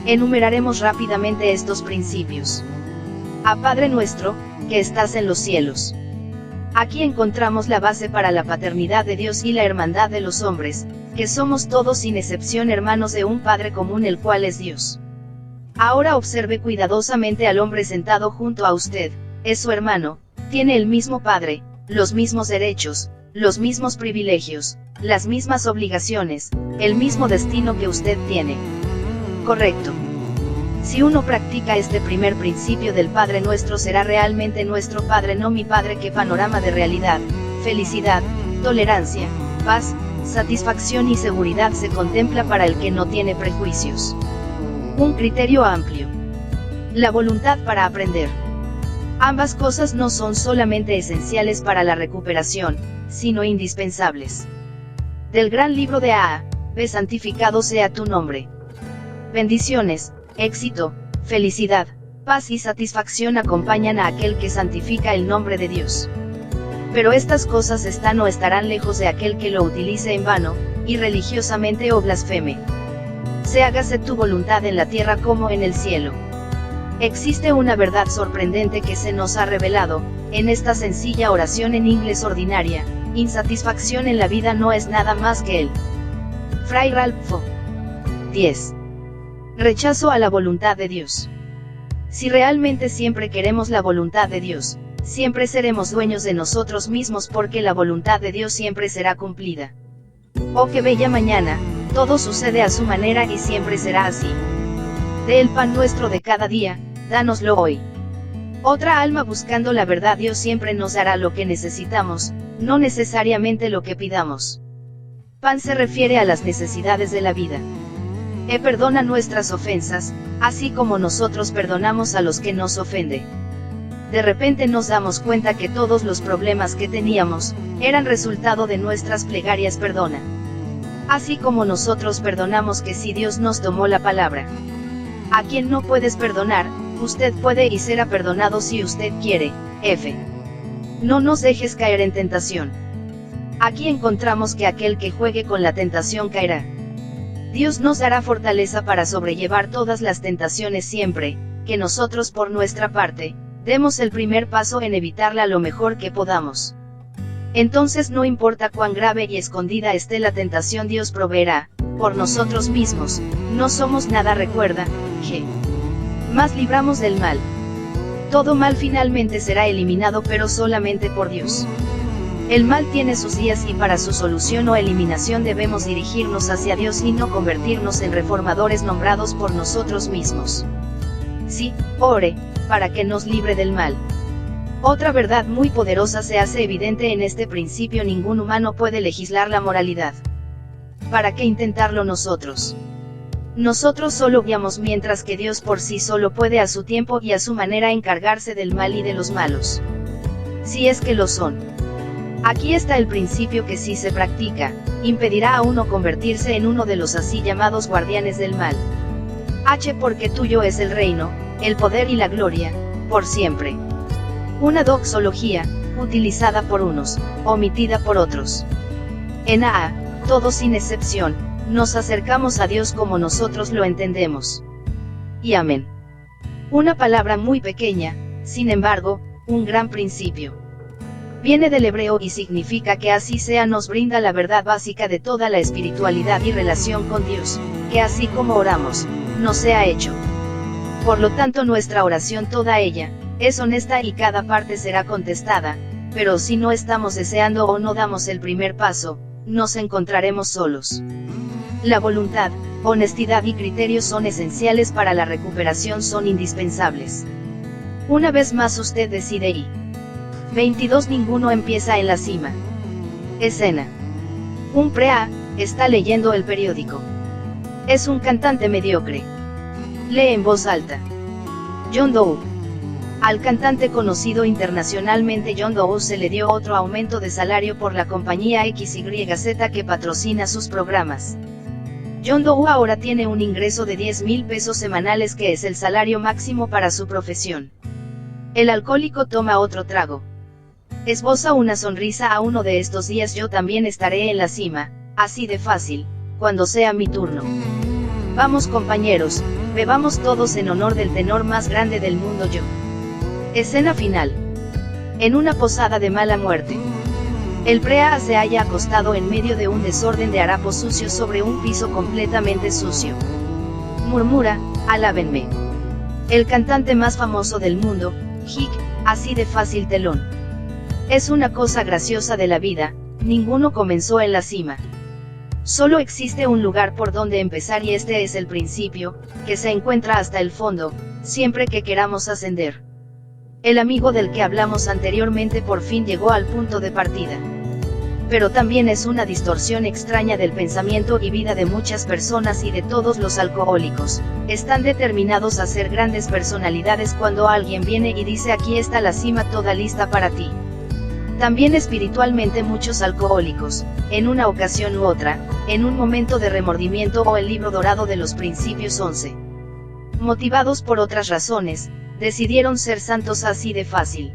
Enumeraremos rápidamente estos principios. A Padre nuestro, que estás en los cielos. Aquí encontramos la base para la paternidad de Dios y la hermandad de los hombres, que somos todos sin excepción hermanos de un Padre común el cual es Dios. Ahora observe cuidadosamente al hombre sentado junto a usted, es su hermano, tiene el mismo Padre, los mismos derechos, los mismos privilegios, las mismas obligaciones, el mismo destino que usted tiene. Correcto. Si uno practica este primer principio del Padre Nuestro será realmente nuestro Padre, no mi Padre. Qué panorama de realidad, felicidad, tolerancia, paz, satisfacción y seguridad se contempla para el que no tiene prejuicios. Un criterio amplio. La voluntad para aprender. Ambas cosas no son solamente esenciales para la recuperación, sino indispensables. Del gran libro de A. B. Santificado sea tu nombre. Bendiciones, éxito, felicidad, paz y satisfacción acompañan a aquel que santifica el nombre de Dios. Pero estas cosas están o estarán lejos de aquel que lo utilice en vano, irreligiosamente o blasfeme. Se hágase tu voluntad en la tierra como en el cielo. Existe una verdad sorprendente que se nos ha revelado, en esta sencilla oración en inglés ordinaria: insatisfacción en la vida no es nada más que el. Fray Ralph. 10. Rechazo a la voluntad de Dios. Si realmente siempre queremos la voluntad de Dios, siempre seremos dueños de nosotros mismos porque la voluntad de Dios siempre será cumplida. Oh, qué bella mañana, todo sucede a su manera y siempre será así. De el pan nuestro de cada día, dánoslo hoy. Otra alma buscando la verdad, Dios siempre nos dará lo que necesitamos, no necesariamente lo que pidamos. Pan se refiere a las necesidades de la vida. Perdona nuestras ofensas, así como nosotros perdonamos a los que nos ofenden. De repente nos damos cuenta que todos los problemas que teníamos, eran resultado de nuestras plegarias. Perdona. Así como nosotros perdonamos, que si Dios nos tomó la palabra. A quien no puedes perdonar, usted puede y será perdonado si usted quiere. F. No nos dejes caer en tentación. Aquí encontramos que aquel que juegue con la tentación caerá. Dios nos dará fortaleza para sobrellevar todas las tentaciones siempre, que nosotros por nuestra parte, demos el primer paso en evitarla lo mejor que podamos. Entonces no importa cuán grave y escondida esté la tentación, Dios proveerá, por nosotros mismos, no somos nada. Recuerda, G. Más libramos del mal. Todo mal finalmente será eliminado, pero solamente por Dios. El mal tiene sus días y para su solución o eliminación debemos dirigirnos hacia Dios y no convertirnos en reformadores nombrados por nosotros mismos. Sí, ore, para que nos libre del mal. Otra verdad muy poderosa se hace evidente en este principio: ningún humano puede legislar la moralidad. ¿Para qué intentarlo nosotros? Nosotros solo guiamos, mientras que Dios por sí solo puede a su tiempo y a su manera encargarse del mal y de los malos. Si es que lo son. Aquí está el principio que, si se practica, impedirá a uno convertirse en uno de los así llamados guardianes del mal. H. Porque tuyo es el reino, el poder y la gloria, por siempre. Una doxología, utilizada por unos, omitida por otros. En A. Todos sin excepción, nos acercamos a Dios como nosotros lo entendemos. Y amén. Una palabra muy pequeña, sin embargo, un gran principio. Viene del hebreo y significa que así sea. Nos brinda la verdad básica de toda la espiritualidad y relación con Dios, que así como oramos, nos sea hecho. Por lo tanto, nuestra oración, toda ella, es honesta y cada parte será contestada, pero si no estamos deseando o no damos el primer paso, nos encontraremos solos. La voluntad, honestidad y criterio son esenciales para la recuperación, son indispensables. Una vez más usted decide y 22. Ninguno empieza en la cima. Escena. Un pre-A está leyendo el periódico. Es un cantante mediocre. Lee en voz alta. John Doe. Al cantante conocido internacionalmente John Doe se le dio otro aumento de salario por la compañía XYZ que patrocina sus programas. John Doe ahora tiene un ingreso de 10,000 pesos semanales, que es el salario máximo para su profesión. El alcohólico toma otro trago. Esboza una sonrisa. A uno de estos días yo también estaré en la cima, así de fácil, cuando sea mi turno. Vamos compañeros, bebamos todos en honor del tenor más grande del mundo, yo. Escena final. En una posada de mala muerte. El pre-A se halla acostado en medio de un desorden de harapos sucios sobre un piso completamente sucio. Murmura: alábenme. El cantante más famoso del mundo, Hick, así de fácil telón. Es una cosa graciosa de la vida, ninguno comenzó en la cima. Solo existe un lugar por donde empezar y este es el principio, que se encuentra hasta el fondo, siempre que queramos ascender. El amigo del que hablamos anteriormente por fin llegó al punto de partida. pero también es una distorsión extraña del pensamiento y vida de muchas personas y de todos los alcohólicos. Están determinados a ser grandes personalidades cuando alguien viene y dice aquí está la cima toda lista para ti. También espiritualmente muchos alcohólicos, en una ocasión u otra, en un momento de remordimiento o el libro dorado de los principios 11. Motivados por otras razones, decidieron ser santos así de fácil.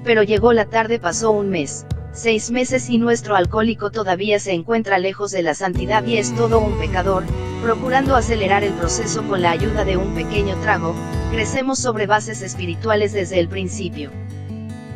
Pero llegó la tarde, pasó un mes, 6 meses y nuestro alcohólico todavía se encuentra lejos de la santidad y es todo un pecador, procurando acelerar el proceso con la ayuda de un pequeño trago. Crecemos sobre bases espirituales desde el principio.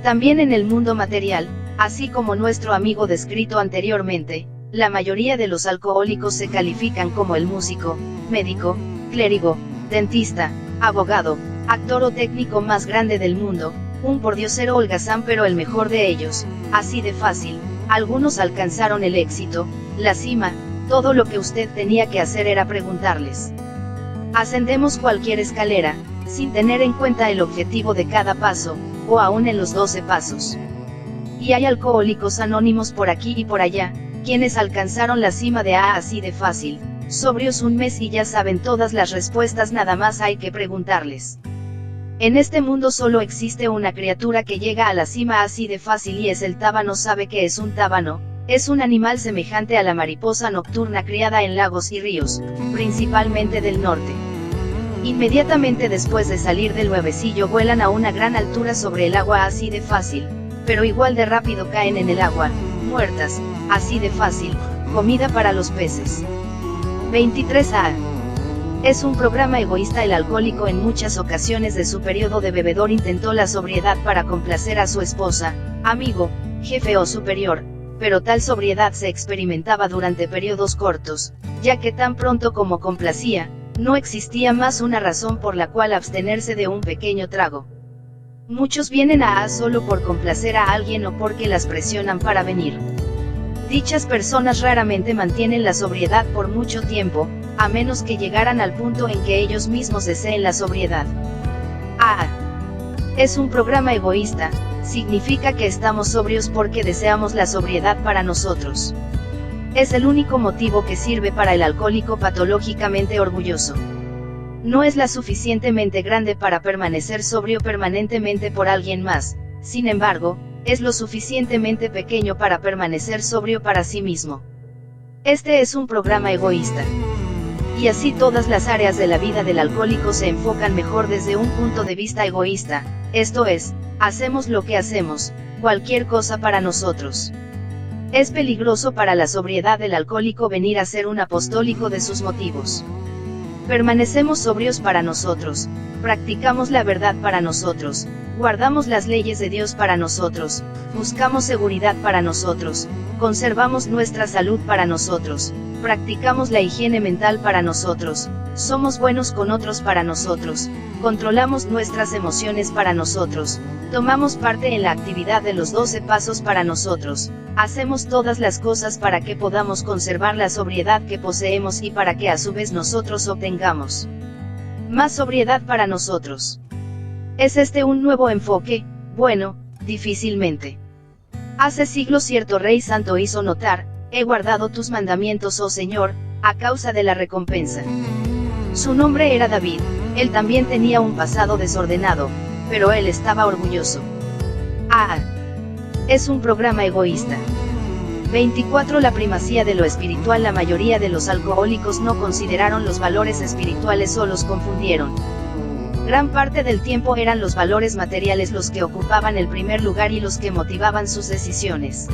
También en el mundo material, así como nuestro amigo descrito anteriormente, la mayoría de los alcohólicos se califican como el músico, médico, clérigo, dentista, abogado, actor o técnico más grande del mundo, un pordiosero holgazán pero el mejor de ellos, así de fácil. Algunos alcanzaron el éxito, la cima, todo lo que usted tenía que hacer era preguntarles. Ascendemos cualquier escalera, sin tener en cuenta el objetivo de cada paso, o aún en los 12 pasos. Y hay alcohólicos anónimos por aquí y por allá, quienes alcanzaron la cima de así de fácil, sobrios un mes y ya saben todas las respuestas, nada más hay que preguntarles. En este mundo solo existe una criatura que llega a la cima así de fácil y es el tábano. ¿Sabe qué es un tábano? Es un animal semejante a la mariposa nocturna criada en lagos y ríos, principalmente del norte. Inmediatamente después de salir del huevecillo vuelan a una gran altura sobre el agua así de fácil, pero igual de rápido caen en el agua, muertas, así de fácil, comida para los peces. 23A. Es un programa egoísta. El alcohólico en muchas ocasiones de su periodo de bebedor intentó la sobriedad para complacer a su esposa, amigo, jefe o superior, pero tal sobriedad se experimentaba durante periodos cortos, ya que tan pronto como complacía, no existía más una razón por la cual abstenerse de un pequeño trago. Muchos vienen a solo por complacer a alguien o porque las presionan para venir. Dichas personas raramente mantienen la sobriedad por mucho tiempo, a menos que llegaran al punto en que ellos mismos deseen la sobriedad. Es un programa egoísta, significa que estamos sobrios porque deseamos la sobriedad para nosotros. Es el único motivo que sirve para el alcohólico patológicamente orgulloso. No es la suficientemente grande para permanecer sobrio permanentemente por alguien más, sin embargo, es lo suficientemente pequeño para permanecer sobrio para sí mismo. Este es un programa egoísta. Y así todas las áreas de la vida del alcohólico se enfocan mejor desde un punto de vista egoísta, esto es, hacemos lo que hacemos, cualquier cosa para nosotros. Es peligroso para la sobriedad del alcohólico venir a ser un apostólico de sus motivos. Permanecemos sobrios para nosotros, practicamos la verdad para nosotros, guardamos las leyes de Dios para nosotros, buscamos seguridad para nosotros, conservamos nuestra salud para nosotros, practicamos la higiene mental para nosotros, somos buenos con otros para nosotros, controlamos nuestras emociones para nosotros, tomamos parte en la actividad de los 12 pasos para nosotros, hacemos todas las cosas para que podamos conservar la sobriedad que poseemos y para que a su vez nosotros obtengamos más sobriedad para nosotros. ¿Es este un nuevo enfoque? Bueno, difícilmente. Hace siglos cierto rey santo hizo notar: he guardado tus mandamientos, oh Señor, a causa de la recompensa. Su nombre era David, él también tenía un pasado desordenado, pero él estaba orgulloso. Es un programa egoísta. 24. La primacía de lo espiritual. La mayoría de los alcohólicos no consideraron los valores espirituales o los confundieron. Gran parte del tiempo eran los valores materiales los que ocupaban el primer lugar y los que motivaban sus decisiones.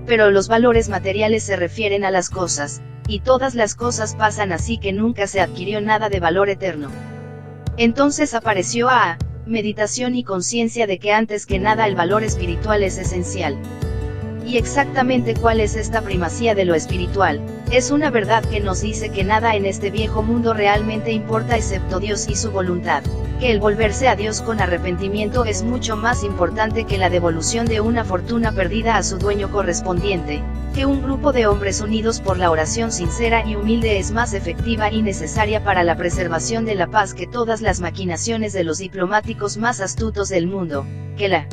Pero los valores materiales se refieren a las cosas, y todas las cosas pasan, así que nunca se adquirió nada de valor eterno. Entonces apareció meditación y conciencia de que antes que nada el valor espiritual es esencial. ¿Y exactamente cuál es esta primacía de lo espiritual? Es una verdad que nos dice que nada en este viejo mundo realmente importa excepto Dios y su voluntad, que el volverse a Dios con arrepentimiento es mucho más importante que la devolución de una fortuna perdida a su dueño correspondiente, que un grupo de hombres unidos por la oración sincera y humilde es más efectiva y necesaria para la preservación de la paz que todas las maquinaciones de los diplomáticos más astutos del mundo, que la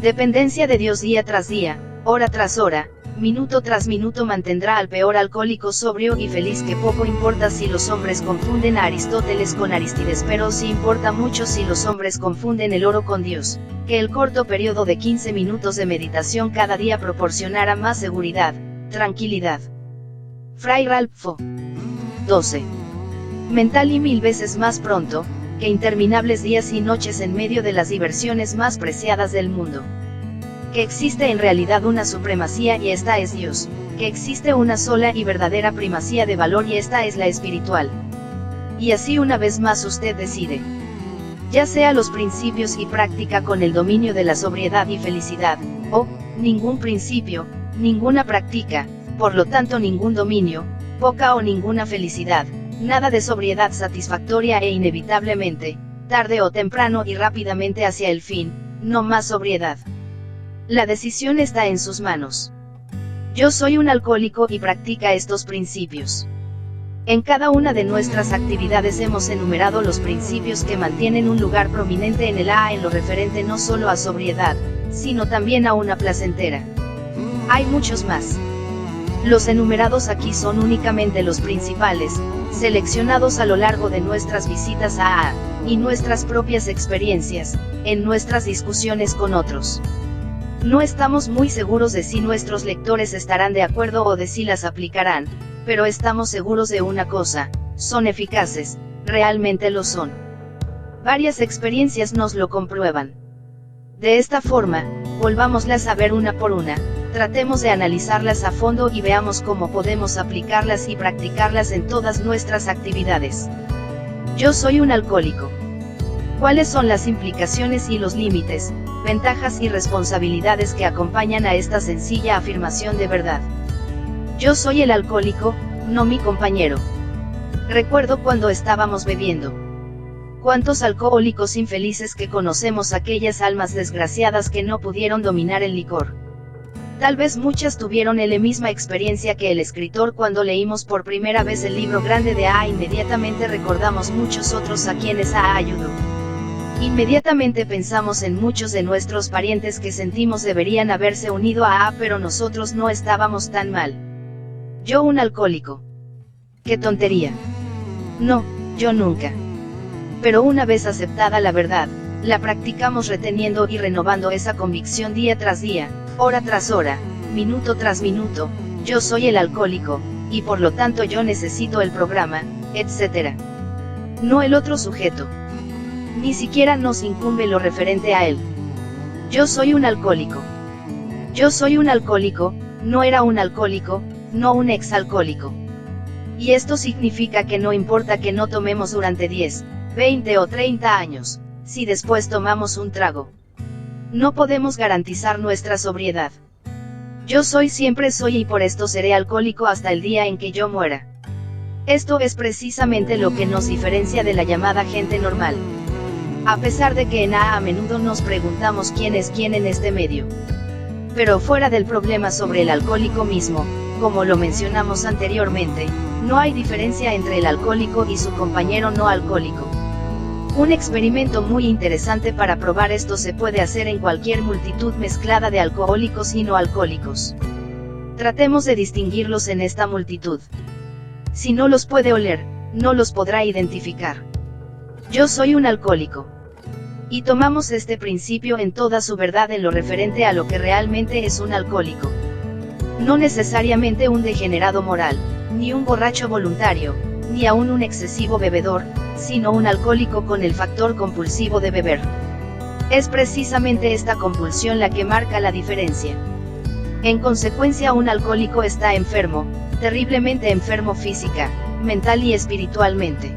dependencia de Dios día tras día, hora tras hora, minuto tras minuto mantendrá al peor alcohólico sobrio y feliz. Que poco importa si los hombres confunden a Aristóteles con Arístides, pero sí importa mucho si los hombres confunden el oro con Dios. Que el corto periodo de 15 minutos de meditación cada día proporcionará más seguridad, tranquilidad. Fray Ralph 12. Mental y 1000 veces más pronto, que interminables días y noches en medio de las diversiones más preciadas del mundo. Que existe en realidad una supremacía y esta es Dios, que existe una sola y verdadera primacía de valor y esta es la espiritual. Y así una vez más usted decide. Ya sea los principios y práctica con el dominio de la sobriedad y felicidad, o, ningún principio, ninguna práctica, por lo tanto ningún dominio, poca o ninguna felicidad, nada de sobriedad satisfactoria e inevitablemente, tarde o temprano y rápidamente hacia el fin, no más sobriedad. La decisión está en sus manos. Yo soy un alcohólico y practica estos principios. En cada una de nuestras actividades hemos enumerado los principios que mantienen un lugar prominente en el AA en lo referente no solo a sobriedad, sino también a una placentera. Hay muchos más. Los enumerados aquí son únicamente los principales, seleccionados a lo largo de nuestras visitas a AA, y nuestras propias experiencias, en nuestras discusiones con otros. No estamos muy seguros de si nuestros lectores estarán de acuerdo o de si las aplicarán, pero estamos seguros de una cosa: son eficaces, realmente lo son. Varias experiencias nos lo comprueban. De esta forma, volvámoslas a ver una por una, tratemos de analizarlas a fondo y veamos cómo podemos aplicarlas y practicarlas en todas nuestras actividades. Yo soy un alcohólico. ¿Cuáles son las implicaciones y los límites, ventajas y responsabilidades que acompañan a esta sencilla afirmación de verdad? Yo soy el alcohólico, no mi compañero. Recuerdo cuando estábamos bebiendo. ¿Cuántos alcohólicos infelices que conocemos, aquellas almas desgraciadas que no pudieron dominar el licor? Tal vez muchas tuvieron la misma experiencia que el escritor cuando leímos por primera vez el libro grande de AA. Inmediatamente recordamos muchos otros a quienes AA ayudó. Inmediatamente pensamos en muchos de nuestros parientes que sentimos deberían haberse unido a AA, pero nosotros no estábamos tan mal. Yo un alcohólico. ¡Qué tontería! No, yo nunca. Pero una vez aceptada la verdad, la practicamos reteniendo y renovando esa convicción día tras día, hora tras hora, minuto tras minuto. Yo soy el alcohólico, y por lo tanto yo necesito el programa, etc. No el otro sujeto. Ni siquiera nos incumbe lo referente a él. Yo soy un alcohólico. Yo soy un alcohólico, no era un alcohólico, no un exalcohólico. Y esto significa que no importa que no tomemos durante 10, 20 o 30 años, si después tomamos un trago. No podemos garantizar nuestra sobriedad. Yo soy siempre soy y por esto seré alcohólico hasta el día en que yo muera. Esto es precisamente lo que nos diferencia de la llamada gente normal. A pesar de que en AA a menudo nos preguntamos quién es quién en este medio. Pero fuera del problema sobre el alcohólico mismo, como lo mencionamos anteriormente, no hay diferencia entre el alcohólico y su compañero no alcohólico. Un experimento muy interesante para probar esto se puede hacer en cualquier multitud mezclada de alcohólicos y no alcohólicos. Tratemos de distinguirlos en esta multitud. Si no los puede oler, no los podrá identificar. Yo soy un alcohólico. Y tomamos este principio en toda su verdad en lo referente a lo que realmente es un alcohólico. No necesariamente un degenerado moral, ni un borracho voluntario, ni aún un excesivo bebedor, sino un alcohólico con el factor compulsivo de beber. Es precisamente esta compulsión la que marca la diferencia. En consecuencia, un alcohólico está enfermo, terriblemente enfermo física, mental y espiritualmente.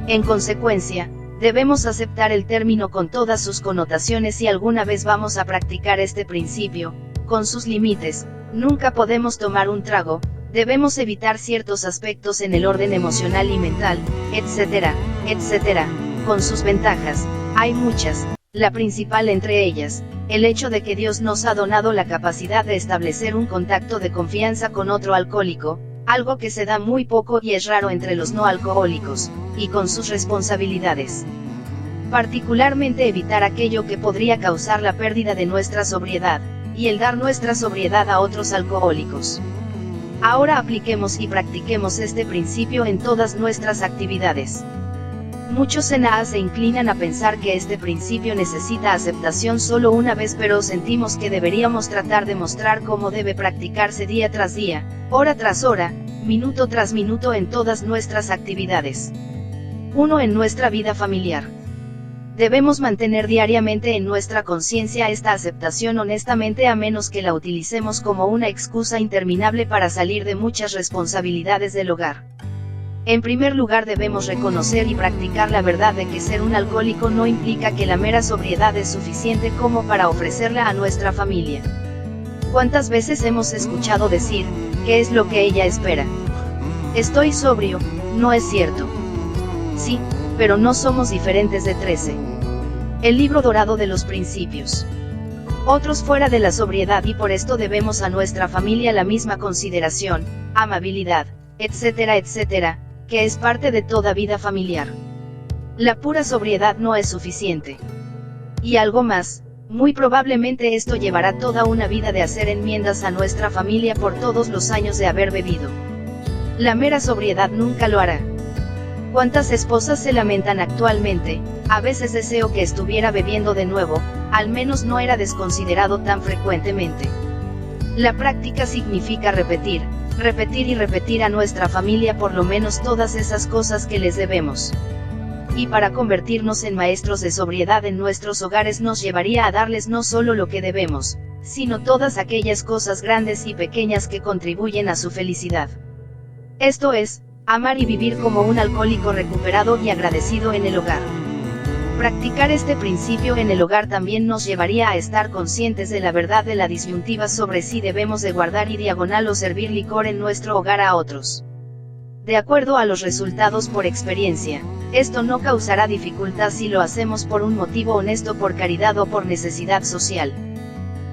En consecuencia, debemos aceptar el término con todas sus connotaciones y alguna vez vamos a practicar este principio, con sus límites. Nunca podemos tomar un trago, debemos evitar ciertos aspectos en el orden emocional y mental, etc., etc., con sus ventajas. Hay muchas, la principal entre ellas, el hecho de que Dios nos ha donado la capacidad de establecer un contacto de confianza con otro alcohólico, algo que se da muy poco y es raro entre los no alcohólicos, y con sus responsabilidades. Particularmente evitar aquello que podría causar la pérdida de nuestra sobriedad, y el dar nuestra sobriedad a otros alcohólicos. Ahora apliquemos y practiquemos este principio en todas nuestras actividades. Muchos NA se inclinan a pensar que este principio necesita aceptación solo una vez, pero sentimos que deberíamos tratar de mostrar cómo debe practicarse día tras día, hora tras hora, minuto tras minuto en todas nuestras actividades. 1. En nuestra vida familiar. Debemos mantener diariamente en nuestra conciencia esta aceptación honestamente, a menos que la utilicemos como una excusa interminable para salir de muchas responsabilidades del hogar. En primer lugar, debemos reconocer y practicar la verdad de que ser un alcohólico no implica que la mera sobriedad es suficiente como para ofrecerla a nuestra familia. ¿Cuántas veces hemos escuchado decir, ¿qué es lo que ella espera? Estoy sobrio, ¿no es cierto? Sí, pero no somos diferentes de 13. El libro dorado de los principios. Otros fuera de la sobriedad, y por esto debemos a nuestra familia la misma consideración, amabilidad, etcétera, etcétera, que es parte de toda vida familiar. La pura sobriedad no es suficiente. Y algo más, muy probablemente esto llevará toda una vida de hacer enmiendas a nuestra familia por todos los años de haber bebido. La mera sobriedad nunca lo hará. ¿Cuántas esposas se lamentan actualmente? A veces deseo que estuviera bebiendo de nuevo, al menos no era desconsiderado tan frecuentemente. La práctica significa repetir y repetir a nuestra familia por lo menos todas esas cosas que les debemos. Y para convertirnos en maestros de sobriedad en nuestros hogares nos llevaría a darles no solo lo que debemos, sino todas aquellas cosas grandes y pequeñas que contribuyen a su felicidad. Esto es, amar y vivir como un alcohólico recuperado y agradecido en el hogar. Practicar este principio en el hogar también nos llevaría a estar conscientes de la verdad de la disyuntiva sobre si debemos de guardar y diagonal o servir licor en nuestro hogar a otros. De acuerdo a los resultados por experiencia, esto no causará dificultad si lo hacemos por un motivo honesto, por caridad o por necesidad social.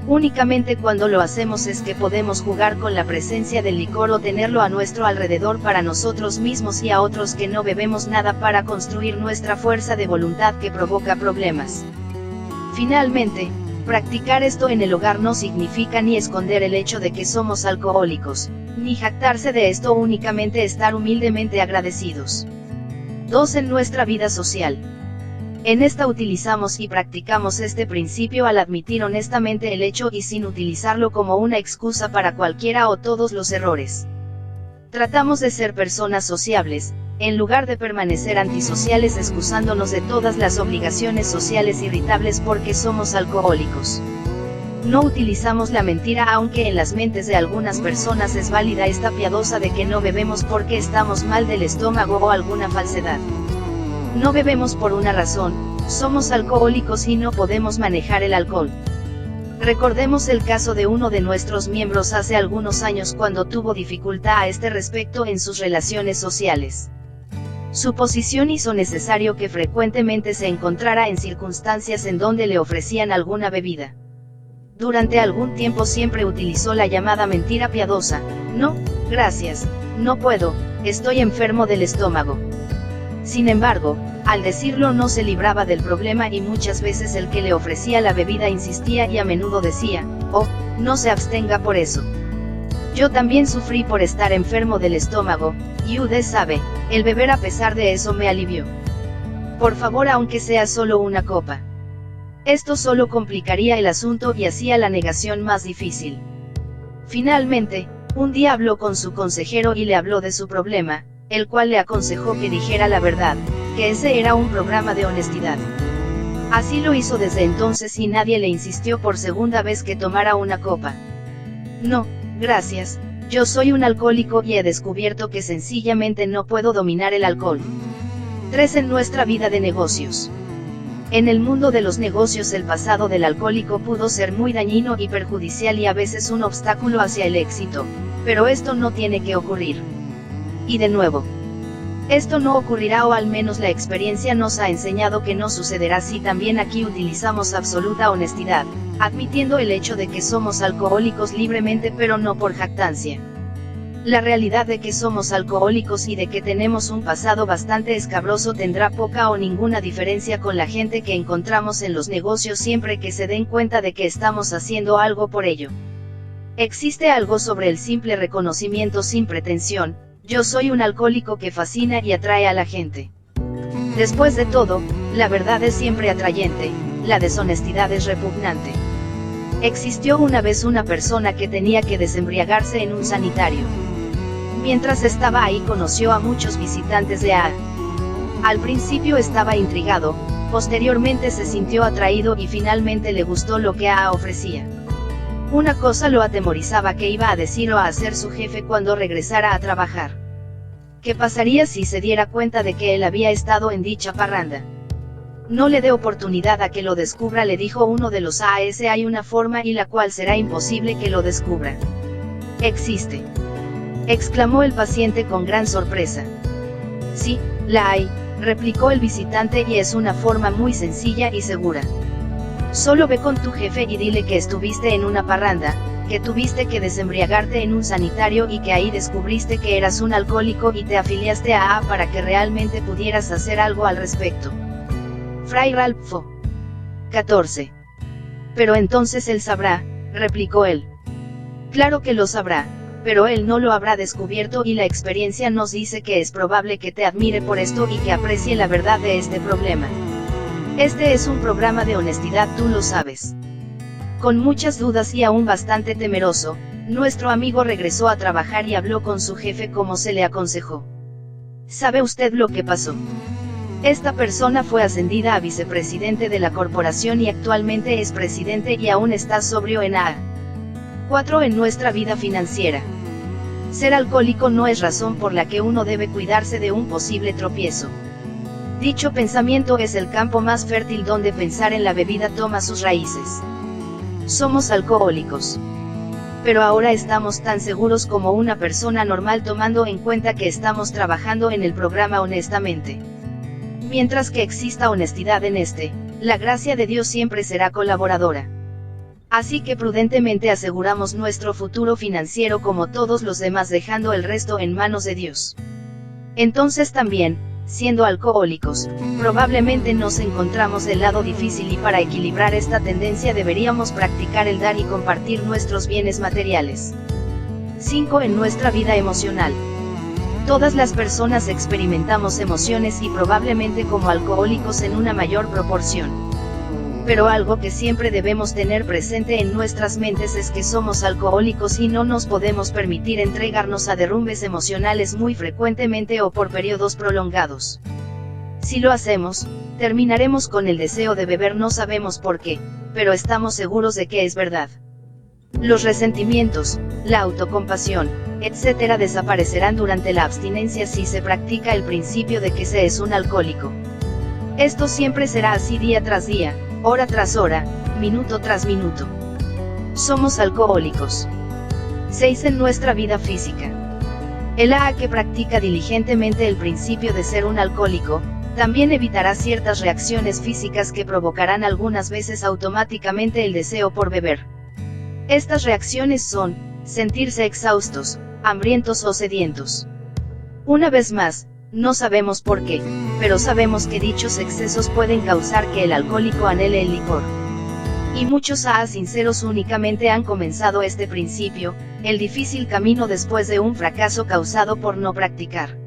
Únicamente cuando lo hacemos es que podemos jugar con la presencia del licor o tenerlo a nuestro alrededor para nosotros mismos y a otros que no bebemos nada, para construir nuestra fuerza de voluntad que provoca problemas. Finalmente, practicar esto en el hogar no significa ni esconder el hecho de que somos alcohólicos, ni jactarse de esto, únicamente estar humildemente agradecidos. 2. En nuestra vida social. En esta utilizamos y practicamos este principio al admitir honestamente el hecho y sin utilizarlo como una excusa para cualquiera o todos los errores. Tratamos de ser personas sociables, en lugar de permanecer antisociales excusándonos de todas las obligaciones sociales irritables porque somos alcohólicos. No utilizamos la mentira, aunque en las mentes de algunas personas es válida esta piadosa de que no bebemos porque estamos mal del estómago o alguna falsedad. No bebemos por una razón, somos alcohólicos y no podemos manejar el alcohol. Recordemos el caso de uno de nuestros miembros hace algunos años cuando tuvo dificultad a este respecto en sus relaciones sociales. Su posición hizo necesario que frecuentemente se encontrara en circunstancias en donde le ofrecían alguna bebida. Durante algún tiempo siempre utilizó la llamada mentira piadosa: no, gracias, no puedo, estoy enfermo del estómago. Sin embargo, al decirlo no se libraba del problema y muchas veces el que le ofrecía la bebida insistía y a menudo decía: oh, no se abstenga por eso. Yo también sufrí por estar enfermo del estómago, y usted sabe, el beber a pesar de eso me alivió. Por favor, aunque sea solo una copa. Esto solo complicaría el asunto y hacía la negación más difícil. Finalmente, un día habló con su consejero y le habló de su problema, el cual le aconsejó que dijera la verdad, que ese era un programa de honestidad. Así lo hizo desde entonces y nadie le insistió por segunda vez que tomara una copa. No, gracias, yo soy un alcohólico y he descubierto que sencillamente no puedo dominar el alcohol. 3. En nuestra vida de negocios. En el mundo de los negocios el pasado del alcohólico pudo ser muy dañino y perjudicial y a veces un obstáculo hacia el éxito, pero esto no tiene que ocurrir. Y de nuevo, esto no ocurrirá, o al menos la experiencia nos ha enseñado que no sucederá si también aquí utilizamos absoluta honestidad, admitiendo el hecho de que somos alcohólicos libremente pero no por jactancia. La realidad de que somos alcohólicos y de que tenemos un pasado bastante escabroso tendrá poca o ninguna diferencia con la gente que encontramos en los negocios siempre que se den cuenta de que estamos haciendo algo por ello. Existe algo sobre el simple reconocimiento sin pretensión: yo soy un alcohólico, que fascina y atrae a la gente. Después de todo, la verdad es siempre atrayente, la deshonestidad es repugnante. Existió una vez una persona que tenía que desembriagarse en un sanitario. Mientras estaba ahí conoció a muchos visitantes de AA. Al principio estaba intrigado, posteriormente se sintió atraído y finalmente le gustó lo que AA ofrecía. Una cosa lo atemorizaba: ¿qué iba a decir o a hacer su jefe cuando regresara a trabajar? ¿Qué pasaría si se diera cuenta de que él había estado en dicha parranda? No le dé oportunidad a que lo descubra, le dijo uno de los AAS. Hay una forma y la cual será imposible que lo descubra. ¿Existe?, exclamó el paciente con gran sorpresa. Sí, la hay, replicó el visitante, y es una forma muy sencilla y segura. Solo ve con tu jefe y dile que estuviste en una parranda, que tuviste que desembriagarte en un sanitario y que ahí descubriste que eras un alcohólico y te afiliaste a AA para que realmente pudieras hacer algo al respecto. Fray Ralph 14. Pero entonces él sabrá, replicó él. Claro que lo sabrá, pero él no lo habrá descubierto, y la experiencia nos dice que es probable que te admire por esto y que aprecie la verdad de este problema. Este es un programa de honestidad, tú lo sabes. Con muchas dudas y aún bastante temeroso, nuestro amigo regresó a trabajar y habló con su jefe como se le aconsejó. ¿Sabe usted lo que pasó? Esta persona fue ascendida a vicepresidente de la corporación y actualmente es presidente y aún está sobrio en AA. 4. En nuestra vida financiera. Ser alcohólico no es razón por la que uno debe cuidarse de un posible tropiezo. Dicho pensamiento es el campo más fértil donde pensar en la bebida toma sus raíces. Somos alcohólicos. Pero ahora estamos tan seguros como una persona normal, tomando en cuenta que estamos trabajando en el programa honestamente. Mientras que exista honestidad en este, la gracia de Dios siempre será colaboradora. Así que prudentemente aseguramos nuestro futuro financiero como todos los demás, dejando el resto en manos de Dios. Entonces también, siendo alcohólicos, probablemente nos encontramos del lado difícil, y para equilibrar esta tendencia deberíamos practicar el dar y compartir nuestros bienes materiales. 5. En nuestra vida emocional. Todas las personas experimentamos emociones, y probablemente como alcohólicos en una mayor proporción. Pero algo que siempre debemos tener presente en nuestras mentes es que somos alcohólicos y no nos podemos permitir entregarnos a derrumbes emocionales muy frecuentemente o por periodos prolongados. Si lo hacemos, terminaremos con el deseo de beber, no sabemos por qué, pero estamos seguros de que es verdad. Los resentimientos, la autocompasión, etc. desaparecerán durante la abstinencia si se practica el principio de que se es un alcohólico. Esto siempre será así día tras día, hora tras hora, minuto tras minuto. Somos alcohólicos. 6. En nuestra vida física. El AA que practica diligentemente el principio de ser un alcohólico, también evitará ciertas reacciones físicas que provocarán algunas veces automáticamente el deseo por beber. Estas reacciones son: sentirse exhaustos, hambrientos o sedientos. Una vez más, no sabemos por qué, pero sabemos que dichos excesos pueden causar que el alcohólico anhele el licor. Y muchos AA sinceros únicamente han comenzado este principio, el difícil camino después de un fracaso causado por no practicar.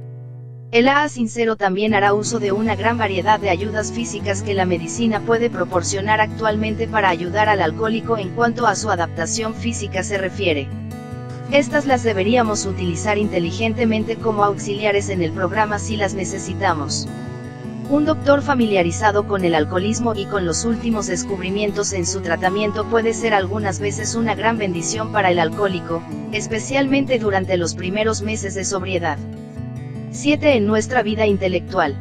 El AA sincero también hará uso de una gran variedad de ayudas físicas que la medicina puede proporcionar actualmente para ayudar al alcohólico en cuanto a su adaptación física se refiere. Estas las deberíamos utilizar inteligentemente como auxiliares en el programa si las necesitamos. Un doctor familiarizado con el alcoholismo y con los últimos descubrimientos en su tratamiento puede ser algunas veces una gran bendición para el alcohólico, especialmente durante los primeros meses de sobriedad. 7. En nuestra vida intelectual.